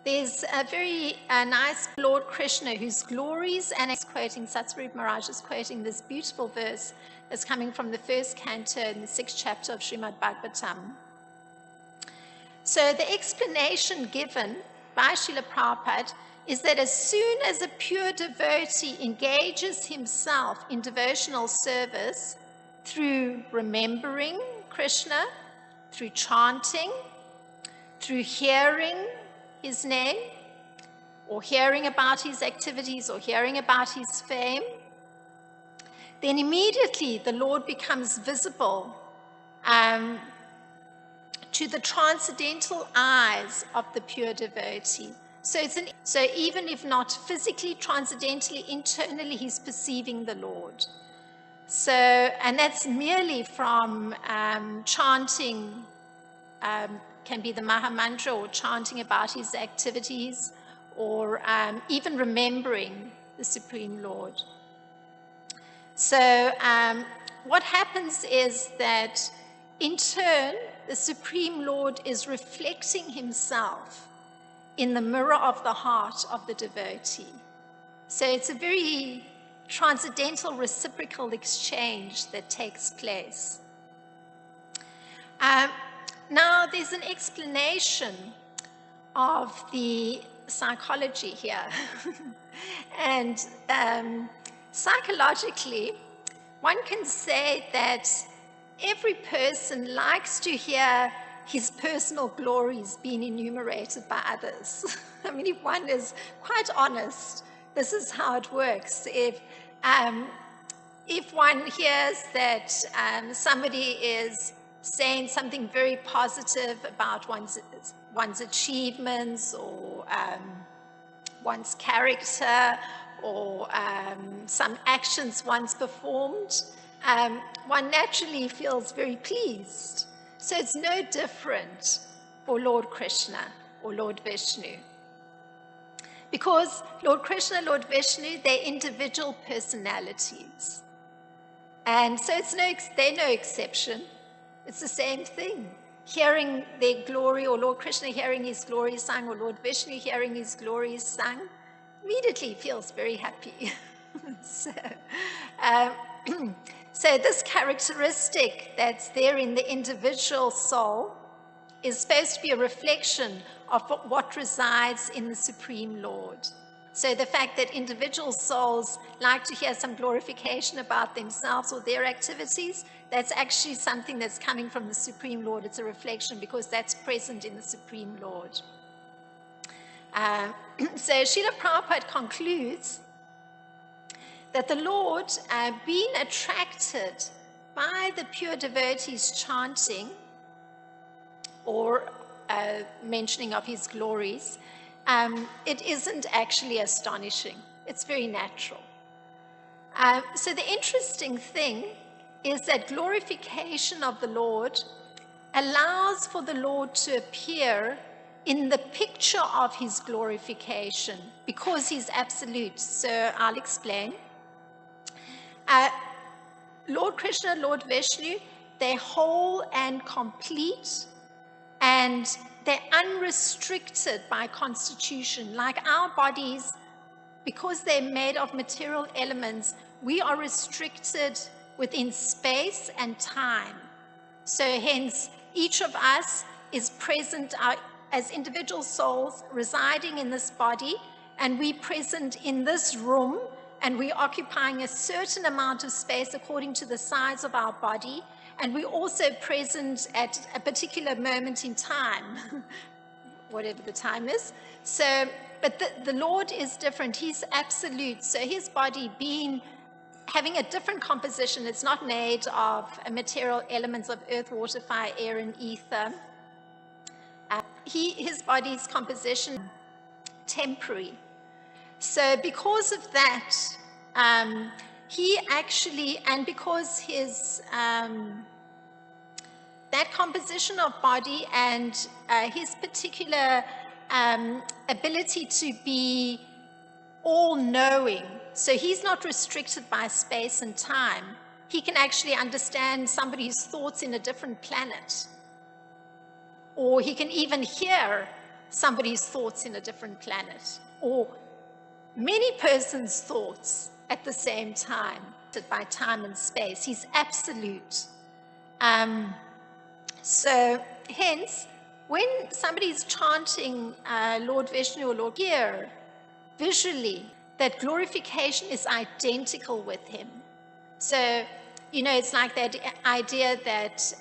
There's a very nice Lord Krishna whose glories, and he's quoting, Satsvarup Maharaj is quoting this beautiful verse that's coming from the 1st canto in the 6th chapter of Srimad Bhagavatam. So the explanation given by Srila Prabhupada is that as soon as a pure devotee engages himself in devotional service through remembering Krishna, through chanting, through hearing his name, or hearing about his activities, or hearing about his fame, then immediately the Lord becomes visible to the transcendental eyes of the pure devotee. So even if not physically, transcendentally, internally, he's perceiving the Lord. So, and that's merely from chanting, can be the Maha Mantra, or chanting about his activities, or even remembering the Supreme Lord. So what happens is that in turn, the Supreme Lord is reflecting himself in the mirror of the heart of the devotee. So it's a very transcendental reciprocal exchange that takes place. Now, there's an explanation of the psychology here. And psychologically, one can say that every person likes to hear his personal glories being enumerated by others. I mean, if one is quite honest, this is how it works. If one hears that somebody is saying something very positive about one's achievements, or one's character, or some actions once performed, one naturally feels very pleased. So it's no different for Lord Krishna or Lord Vishnu. Because Lord Krishna, Lord Vishnu, they're individual personalities. And so they're no exception. It's the same thing. Hearing their glory, or Lord Krishna hearing his glory sung, or Lord Vishnu hearing his glory sung, immediately feels very happy. So this characteristic that's there in the individual soul is supposed to be a reflection of what resides in the Supreme Lord. So the fact that individual souls like to hear some glorification about themselves or their activities, that's actually something that's coming from the Supreme Lord. It's a reflection because that's present in the Supreme Lord. So Srila Prabhupada concludes that the Lord, being attracted by the pure devotees chanting or mentioning of his glories, it isn't actually astonishing. It's very natural. So the interesting thing is that glorification of the Lord allows for the Lord to appear in the picture of his glorification because he's absolute. So I'll explain. Lord Krishna, Lord Vishnu, they're whole and complete, and they're unrestricted by constitution. Like our bodies, because they're made of material elements, we are restricted within space and time. So hence, each of us is present as individual souls residing in this body, and we present in this room, and we're occupying a certain amount of space according to the size of our body, and we're also present at a particular moment in time, whatever the time is. So, but the Lord is different. He's absolute. So his body having a different composition, it's not made of material elements of earth, water, fire, air, and ether. His body's composition, temporary. So because of that, he actually, and because his, that composition of body and his particular ability to be all-knowing, so he's not restricted by space and time. He can actually understand somebody's thoughts in a different planet. Or he can even hear somebody's thoughts in a different planet. Or many persons' thoughts at the same time, by time and space. He's absolute. So hence, when somebody's chanting Lord Vishnu or Lord here, visually, that glorification is identical with him. So, it's like that idea that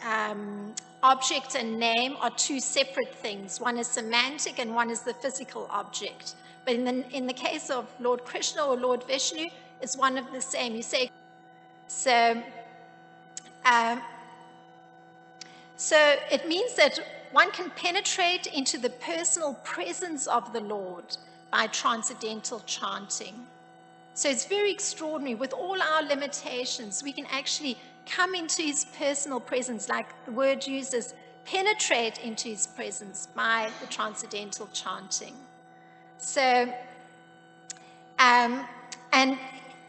object and name are two separate things. One is semantic and one is the physical object. But in the case of Lord Krishna or Lord Vishnu, it's one of the same. You say, so it means that one can penetrate into the personal presence of the Lord by transcendental chanting. So it's very extraordinary. With all our limitations, we can actually come into his personal presence, like the word uses, penetrate into his presence by the transcendental chanting. So, and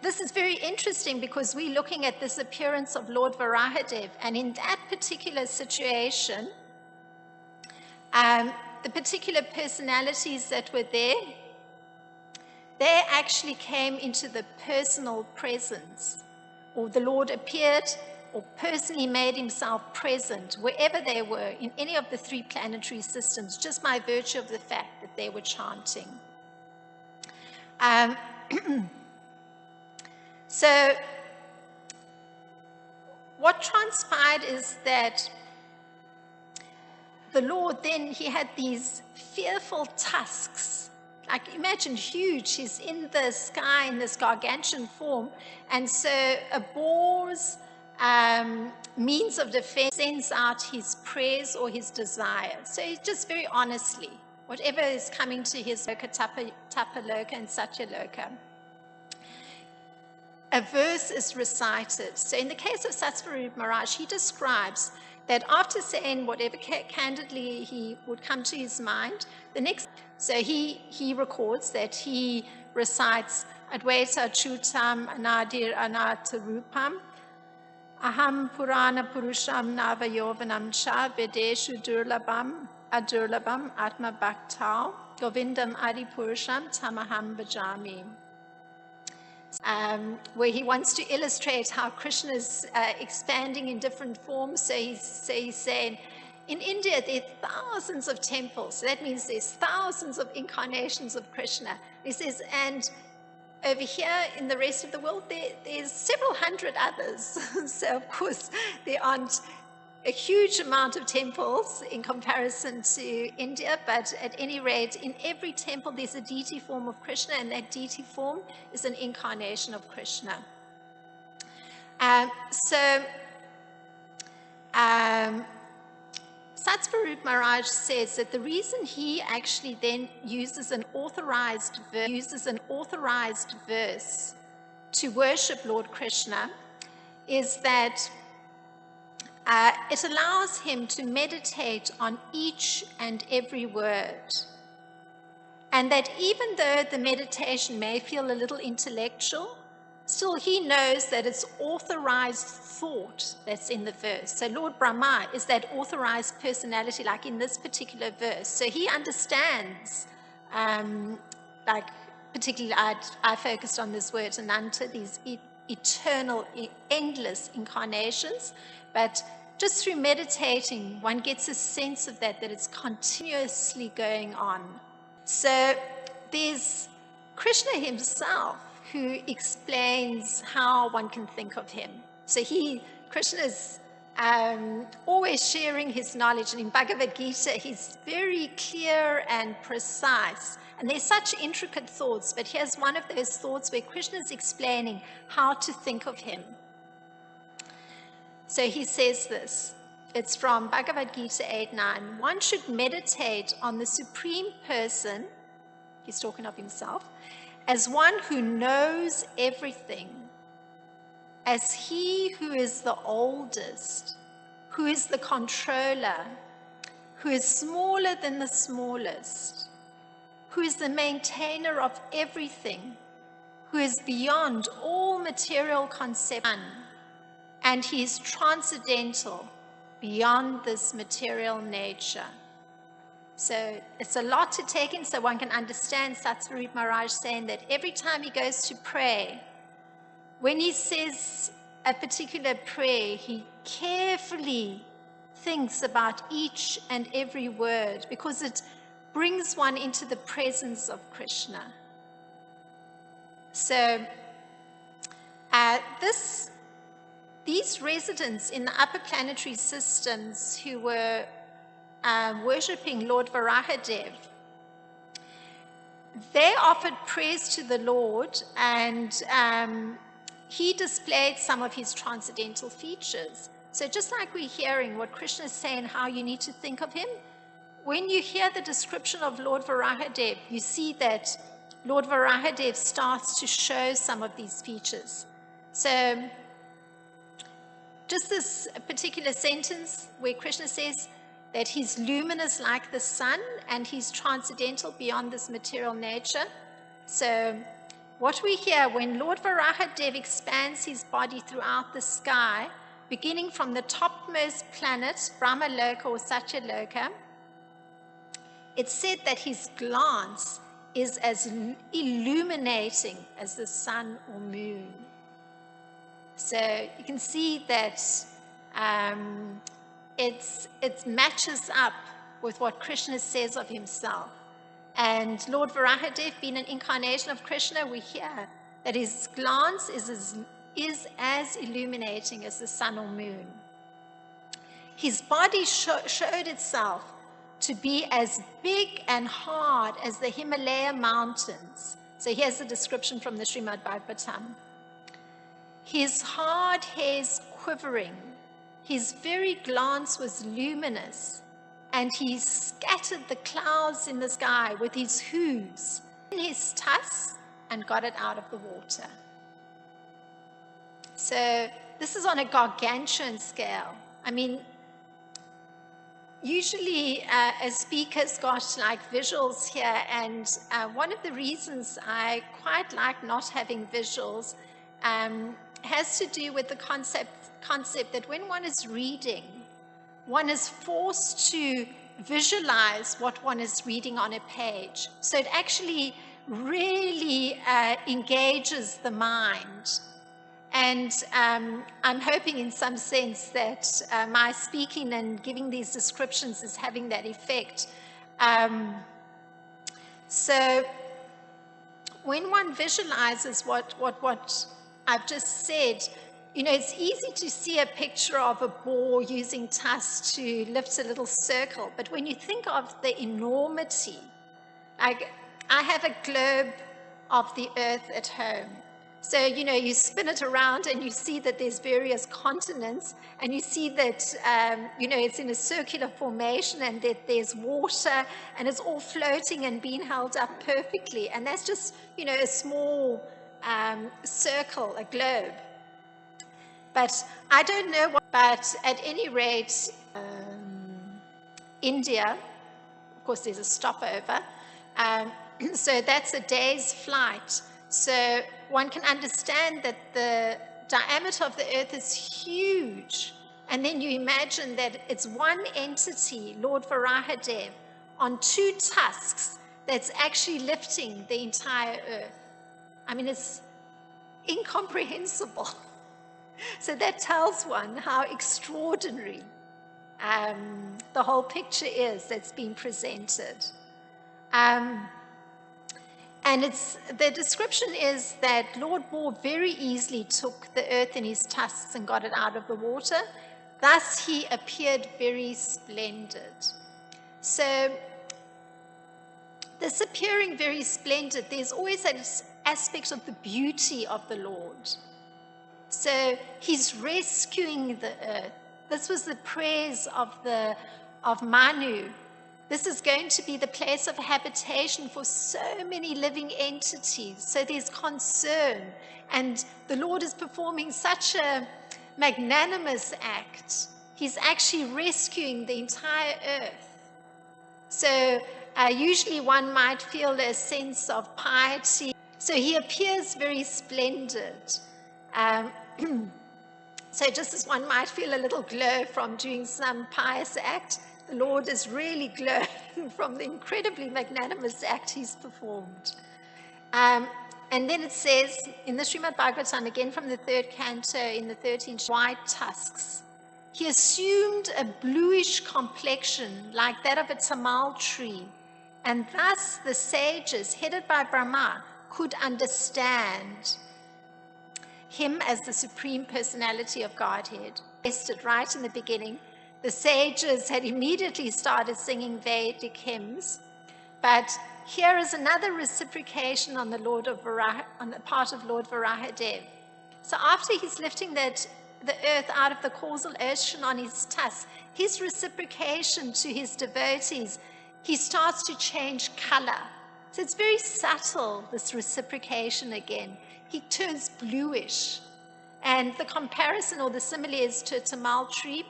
this is very interesting because we're looking at this appearance of Lord Varahadev, and in that particular situation, the particular personalities that were there, they actually came into the personal presence, or the Lord appeared or personally made himself present wherever they were in any of the three planetary systems, just by virtue of the fact that they were chanting. So what transpired is that the Lord then, he had these fearful tusks. Like, imagine huge, he's in the sky in this gargantuan form, and so a boar's means of defense sends out his prayers or his desires. So he's just very honestly, whatever is coming to his loka, tapaloka and satyaloka, a verse is recited. So in the case of Satsvarup Maharaj, he describes that after saying whatever candidly he would come to his mind, the next, so he records that he recites Advaita Chutam Anadir Anatarupam Aham Purana Purusham Navayovanam Cha Vedeshu Durlabam Adurlabam Atma Bhaktao Govindam Adi Purusham Tamaham Bhajami. Where he wants to illustrate how Krishna is expanding in different forms. So he's saying, in India, there are thousands of temples. So that means there's thousands of incarnations of Krishna. He says, and over here in the rest of the world, there's several hundred others. So, of course, there aren't a huge amount of temples in comparison to India, but at any rate, in every temple there's a deity form of Krishna, and that deity form is an incarnation of Krishna. Satsvarup Maharaj says that the reason he actually then uses an authorized verse to worship Lord Krishna is that it allows him to meditate on each and every word. And that even though the meditation may feel a little intellectual, still he knows that it's authorized thought that's in the verse. So Lord Brahma is that authorized personality, like in this particular verse. So he understands, like particularly I focused on this word Ananta, these eternal, endless incarnations, but just through meditating, one gets a sense of that it's continuously going on. So there's Krishna himself who explains how one can think of him. So Krishna's always sharing his knowledge, and in Bhagavad Gita, he's very clear and precise. And there's such intricate thoughts, but here's one of those thoughts where Krishna's explaining how to think of him. So he says this, it's from Bhagavad Gita 8:9. One should meditate on the Supreme Person, he's talking of himself, as one who knows everything, as he who is the oldest, who is the controller, who is smaller than the smallest, who is the maintainer of everything, who is beyond all material conception, and he is transcendental, beyond this material nature. So it's a lot to take in, so one can understand Satsvarup Maharaj saying that every time he goes to pray, when he says a particular prayer, he carefully thinks about each and every word, because it brings one into the presence of Krishna. So these residents in the upper planetary systems who were worshipping Lord Varahadev, they offered prayers to the Lord, and he displayed some of his transcendental features. So just like we're hearing what Krishna is saying, how you need to think of him, when you hear the description of Lord Varahadev, you see that Lord Varahadev starts to show some of these features. So just this particular sentence where Krishna says that he's luminous like the sun and he's transcendental beyond this material nature. So what we hear when Lord Varahadev expands his body throughout the sky, beginning from the topmost planet, Brahmaloka or Satyaloka, it's said that his glance is as illuminating as the sun or moon. So you can see that it matches up with what Krishna says of himself. And Lord Varahadev, being an incarnation of Krishna, we hear that his glance is as illuminating as the sun or moon. His body showed itself to be as big and hard as the Himalaya mountains. So here's the description from the Srimad Bhagavatam. His hard hairs quivering, his very glance was luminous, and he scattered the clouds in the sky with his hooves in his tusks and got it out of the water. So this is on a gargantuan scale. I mean, usually a speaker's got like visuals here, and one of the reasons I quite like not having visuals has to do with the concept that when one is reading, one is forced to visualize what one is reading on a page. So it actually really engages the mind. And I'm hoping in some sense that my speaking and giving these descriptions is having that effect. So when one visualizes what I've just said, you know, it's easy to see a picture of a boar using tusks to lift a little circle. But when you think of the enormity, like I have a globe of the earth at home. So, you know, you spin it around and you see that there's various continents, and you see that, you know, it's in a circular formation and that there's water and it's all floating and being held up perfectly. And that's just, you know, a small circle, a globe. But I don't know what, but at any rate, India, of course, there's a stopover. So that's a day's flight. So one can understand that the diameter of the earth is huge. And then you imagine that it's one entity, Lord Varahadev, on two tusks that's actually lifting the entire earth. I mean, it's incomprehensible. So that tells one how extraordinary the whole picture is that's been presented. And the description is that Lord Boar very easily took the earth in his tusks and got it out of the water. Thus he appeared very splendid. So this appearing very splendid, there's always that aspect of the beauty of the Lord. So he's rescuing the earth. This was the prayers of Manu. This is going to be the place of habitation for so many living entities. So there's concern. And the Lord is performing such a magnanimous act. He's actually rescuing the entire earth. So usually one might feel a sense of piety. So he appears very splendid. So just as one might feel a little glow from doing some pious act, the Lord is really glowing from the incredibly magnanimous act he's performed. And then it says in the Srimad Bhagavatam, again from the 3rd canto in the 13th, white tusks. He assumed a bluish complexion like that of a tamal tree, and thus the sages, headed by Brahma, could understand him as the Supreme Personality of Godhead. Right in the beginning, the sages had immediately started singing Vedic hymns, but here is another reciprocation on the part of Lord Varahadev. So after he's lifting the earth out of the causal ocean on his tusks, his reciprocation to his devotees, he starts to change color. So it's very subtle, this reciprocation again. He turns bluish. And the comparison or the simile is to a tamal tree.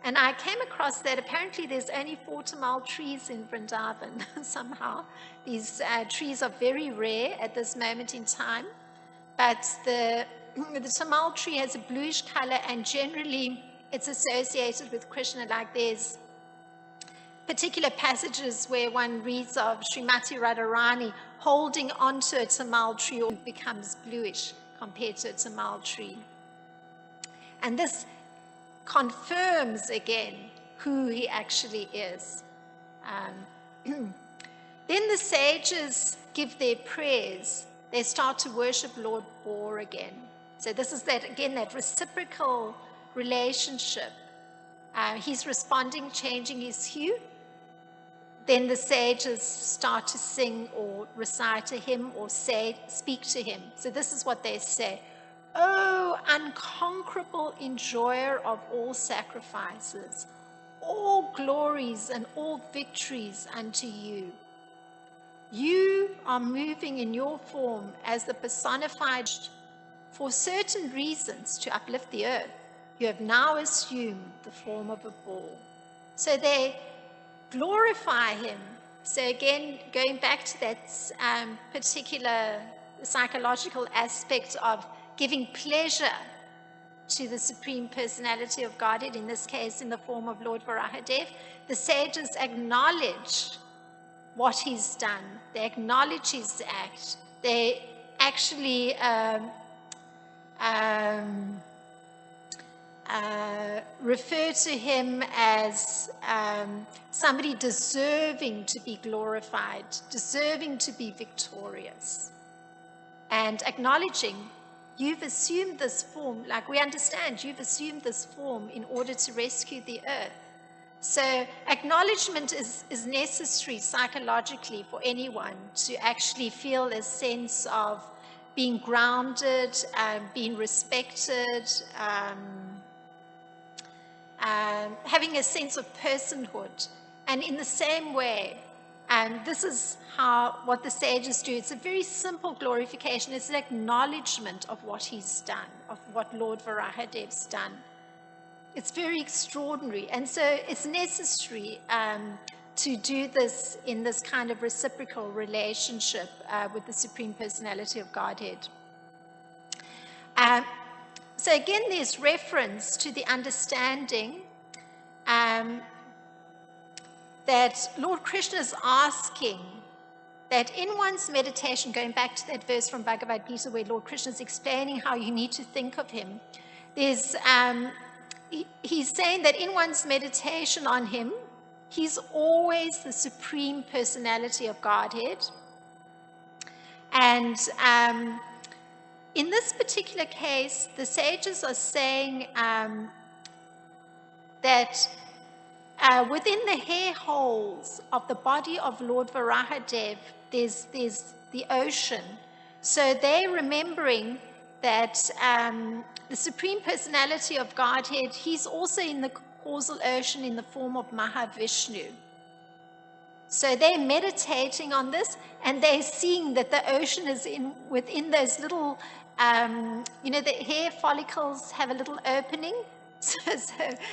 And I came across that apparently there's only 4 tamal trees in Vrindavan somehow. These trees are very rare at this moment in time. But the tamal tree has a bluish color, and generally it's associated with Krishna. Like there's particular passages where one reads of Srimati Radharani holding onto a tamal tree, or becomes bluish compared to a tamal tree. And this confirms again who he actually is. Then the sages give their prayers. They start to worship Lord Bor again. So this is that again, that reciprocal relationship. He's responding, changing his hue. Then the sages start to sing or recite to him or speak to him. So this is what they say. Oh, unconquerable enjoyer of all sacrifices, all glories and all victories unto you. You are moving in your form as the personified for certain reasons to uplift the earth. You have now assumed the form of a bull. So they glorify him. So again, going back to that particular psychological aspect of giving pleasure to the Supreme Personality of Godhead, in this case in the form of Lord Varahadev, the sages acknowledge what he's done. They acknowledge his act. They actually refer to him as somebody deserving to be glorified, deserving to be victorious, and acknowledging you've assumed this form, like we understand, you've assumed this form in order to rescue the earth. So acknowledgement is necessary psychologically for anyone to actually feel a sense of being grounded, being respected, having a sense of personhood. And in the same way, this is what the sages do. It's a very simple glorification. It's an acknowledgement of what he's done, of what Lord Varahadev's done. It's very extraordinary. And so it's necessary to do this in this kind of reciprocal relationship with the Supreme Personality of Godhead. So again, there's reference to the understanding that Lord Krishna is asking that in one's meditation, going back to that verse from Bhagavad Gita where Lord Krishna is explaining how you need to think of him, there's he's saying that in one's meditation on him, he's always the Supreme Personality of Godhead. And in this particular case, the sages are saying that within the hair holes of the body of Lord Varahadev, there's the ocean. So they're remembering that the Supreme Personality of Godhead, he's also in the causal ocean in the form of Mahavishnu. So they're meditating on this, and they're seeing that the ocean is within those little, the hair follicles have a little opening. So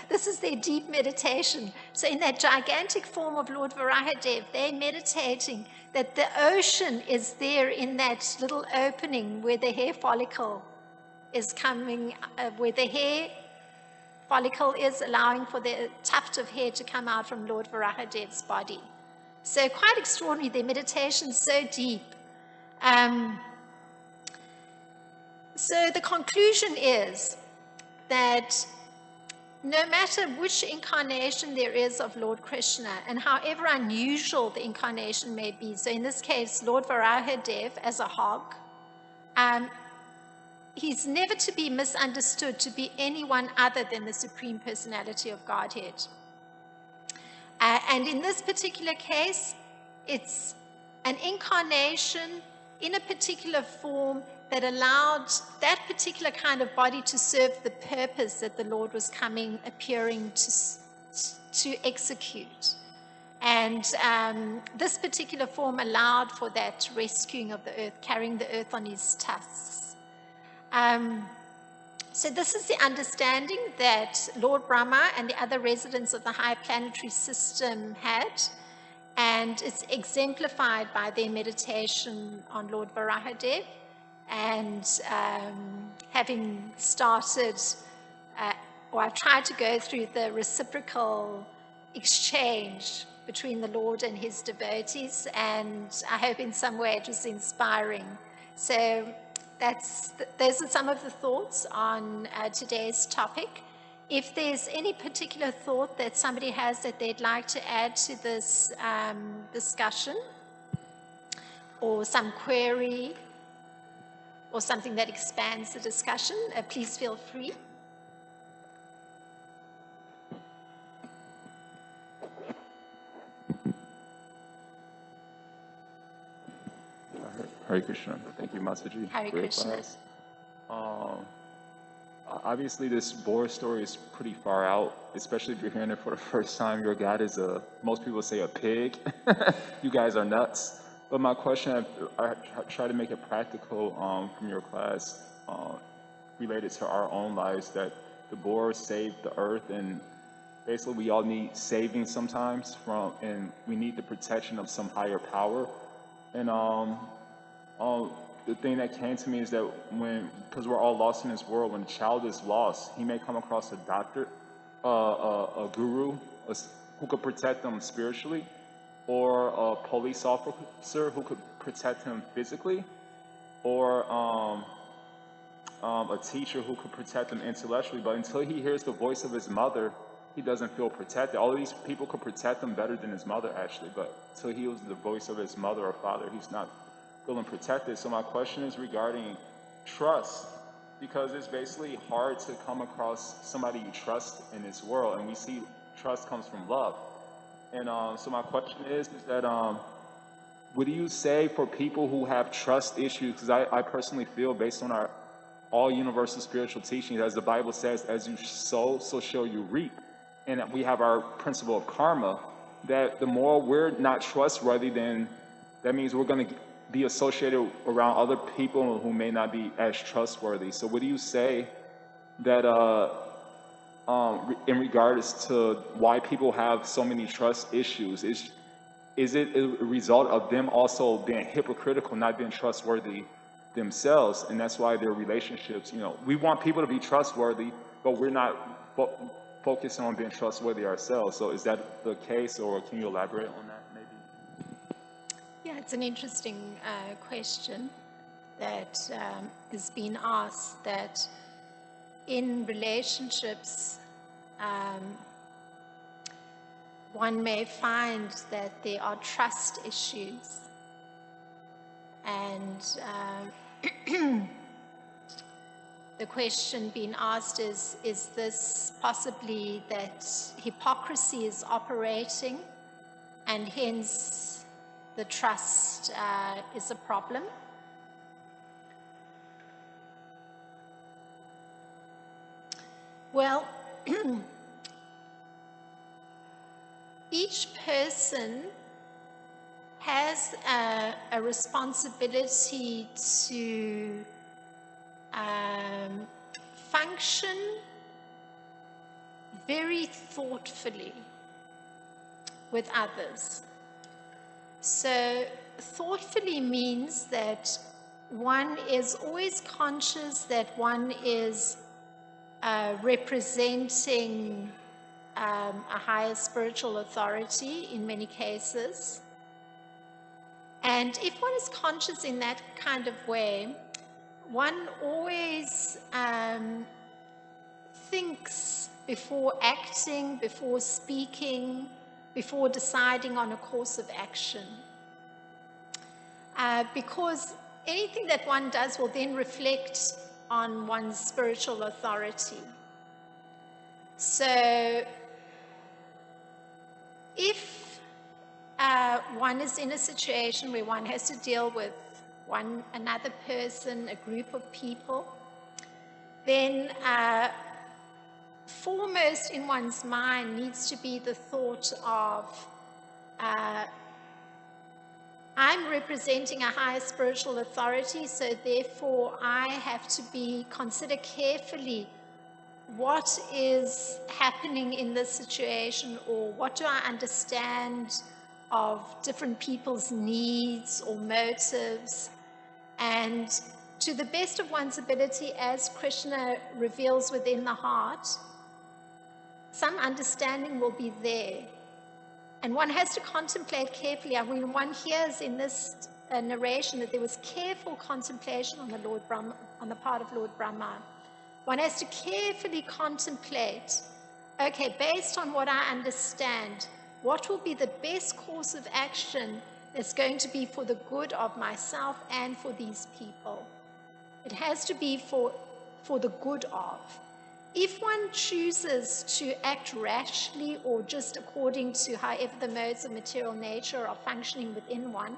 this is their deep meditation. So in that gigantic form of Lord Varahadev, they're meditating that the ocean is there in that little opening where the hair follicle is coming, where the hair follicle is allowing for the tuft of hair to come out from Lord Varahadev's body. So quite extraordinary, their meditation is so deep. So the conclusion is that no matter which incarnation there is of Lord Krishna, and however unusual the incarnation may be, so in this case, Lord Varahadev as a hog, he's never to be misunderstood to be anyone other than the Supreme Personality of Godhead. And in this particular case, it's an incarnation in a particular form that allowed that particular kind of body to serve the purpose that the Lord was appearing to execute. And this particular form allowed for that rescuing of the earth, carrying the earth on his tusks. So this is the understanding that Lord Brahma and the other residents of the high planetary system had, and it's exemplified by their meditation on Lord Varahadev. And having started, or I've tried to go through the reciprocal exchange between the Lord and his devotees, and I hope in some way it was inspiring. So those are some of the thoughts on today's topic. If there's any particular thought that somebody has that they'd like to add to this discussion, or some query, or something that expands the discussion, please feel free. Hare Krishna. Thank you, Masaji. Hare Great Krishna. class. Obviously, this boar story is pretty far out, especially if you're hearing it for the first time. Your God is most people say a pig. You guys are nuts. But my question, I try to make it practical from your class, related to our own lives, that the boar saved the earth, and basically we all need saving sometimes and we need the protection of some higher power. And the thing that came to me is that because we're all lost in this world, when a child is lost, he may come across a doctor, a guru, who could protect them spiritually, or a police officer who could protect him physically, or a teacher who could protect him intellectually. But until he hears the voice of his mother, he doesn't feel protected. All of these people could protect him better than his mother, actually, but until he hears the voice of his mother or father, he's not feeling protected. So my question is regarding trust, because it's basically hard to come across somebody you trust in this world, and we see trust comes from love. And so my question is that what do you say for people who have trust issues? Because I personally feel, based on our all universal spiritual teachings, as the Bible says, as you sow, so shall you reap. And we have our principle of karma, that the more we're not trustworthy, then that means we're going to be associated around other people who may not be as trustworthy. So what do you say that in regards to why people have so many trust issues? Is it a result of them also being hypocritical, not being trustworthy themselves? And that's why their relationships, we want people to be trustworthy, but we're not focusing on being trustworthy ourselves. So is that the case, or can you elaborate on that maybe? Yeah, it's an interesting question that is being asked, that in relationships, one may find that there are trust issues. And the question being asked is this possibly that hypocrisy is operating, and hence the trust is a problem? Well, each person has a responsibility to function very thoughtfully with others. So thoughtfully means that one is always conscious that one is representing a higher spiritual authority in many cases. And if one is conscious in that kind of way, one always thinks before acting, before speaking, before deciding on a course of action. Because anything that one does will then reflect on one's spiritual authority. So if one is in a situation where one has to deal with another person, a group of people, then foremost in one's mind needs to be the thought of I'm representing a higher spiritual authority, so therefore I have to consider carefully what is happening in this situation, or what do I understand of different people's needs or motives. And to the best of one's ability, as Krishna reveals within the heart, some understanding will be there. And one has to contemplate carefully. I mean, one hears in this narration that there was careful contemplation on the part of Lord Brahma. One has to carefully contemplate, okay, based on what I understand, what will be the best course of action that's going to be for the good of myself and for these people. It has to be for the good of. If one chooses to act rashly or just according to however the modes of material nature are functioning within one,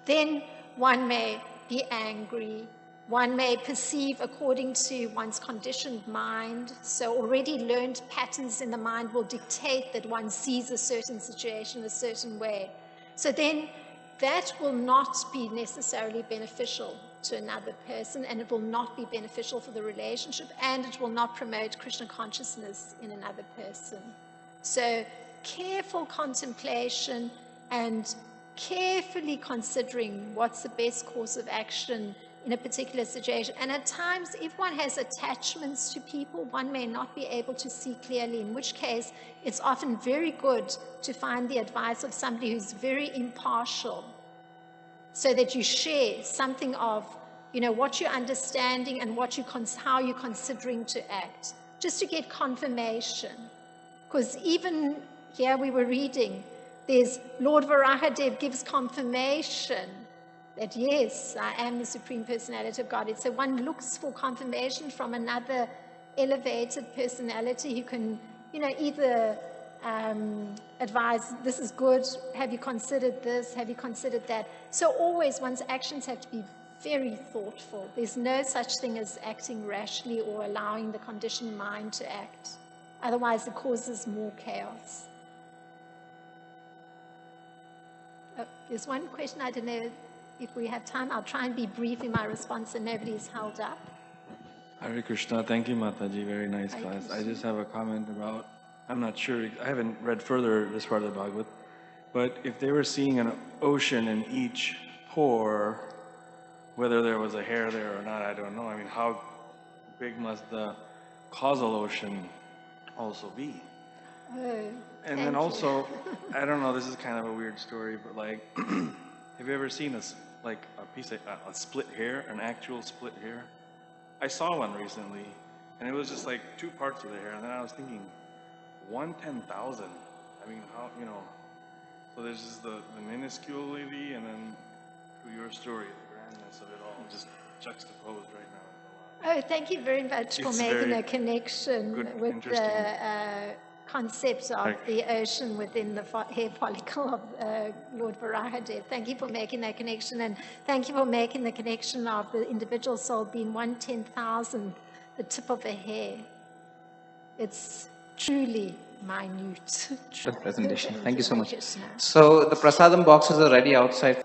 then one may be angry. One may perceive according to one's conditioned mind. So already learned patterns in the mind will dictate that one sees a certain situation a certain way. So then that will not be necessarily beneficial to another person, and it will not be beneficial for the relationship, and it will not promote Krishna consciousness in another person. So careful contemplation and carefully considering what's the best course of action in a particular situation. And at times, if one has attachments to people, one may not be able to see clearly, in which case it's often very good to find the advice of somebody who's very impartial, so that you share something of, what you're understanding and how you're considering to act, just to get confirmation. Because even here we were reading, there's Lord Varahadev gives confirmation that yes, I am the Supreme Personality of Godhead. So one looks for confirmation from another elevated personality who can, either advise, this is good, have you considered this, have you considered that? So always one's actions have to be very thoughtful. There's no such thing as acting rashly or allowing the conditioned mind to act. Otherwise it causes more chaos. There's one question, I don't know if we have time. I'll try and be brief in my response so nobody's held up. Hare Krishna. Thank you, Mataji. Very nice Hare class. Krishna. I just have a comment about, I'm not sure, I haven't read further this part of the Bhagavad, but if they were seeing an ocean in each pore, whether there was a hair there or not, I don't know. I mean, how big must the causal ocean also be? And then also, I don't know, this is kind of a weird story, but like, have you ever seen a piece of a split hair, an actual split hair? I saw one recently, and it was just like two parts of the hair, and then I was thinking, 1/10,000. I mean, how, so there's just the minusculity, and then through your story, the grandness of it all, just juxtaposed right now. Oh, thank you very much for It's making very a connection good, with interesting. the concept of Right. the ocean within the hair follicle of Lord Varahadev. Thank you for making that connection, and thank you for making the connection of the individual soul being 1/10,000, the tip of a hair. It's truly minute. Good presentation. Thank you so much. Krishna. So the prasadam boxes are ready outside.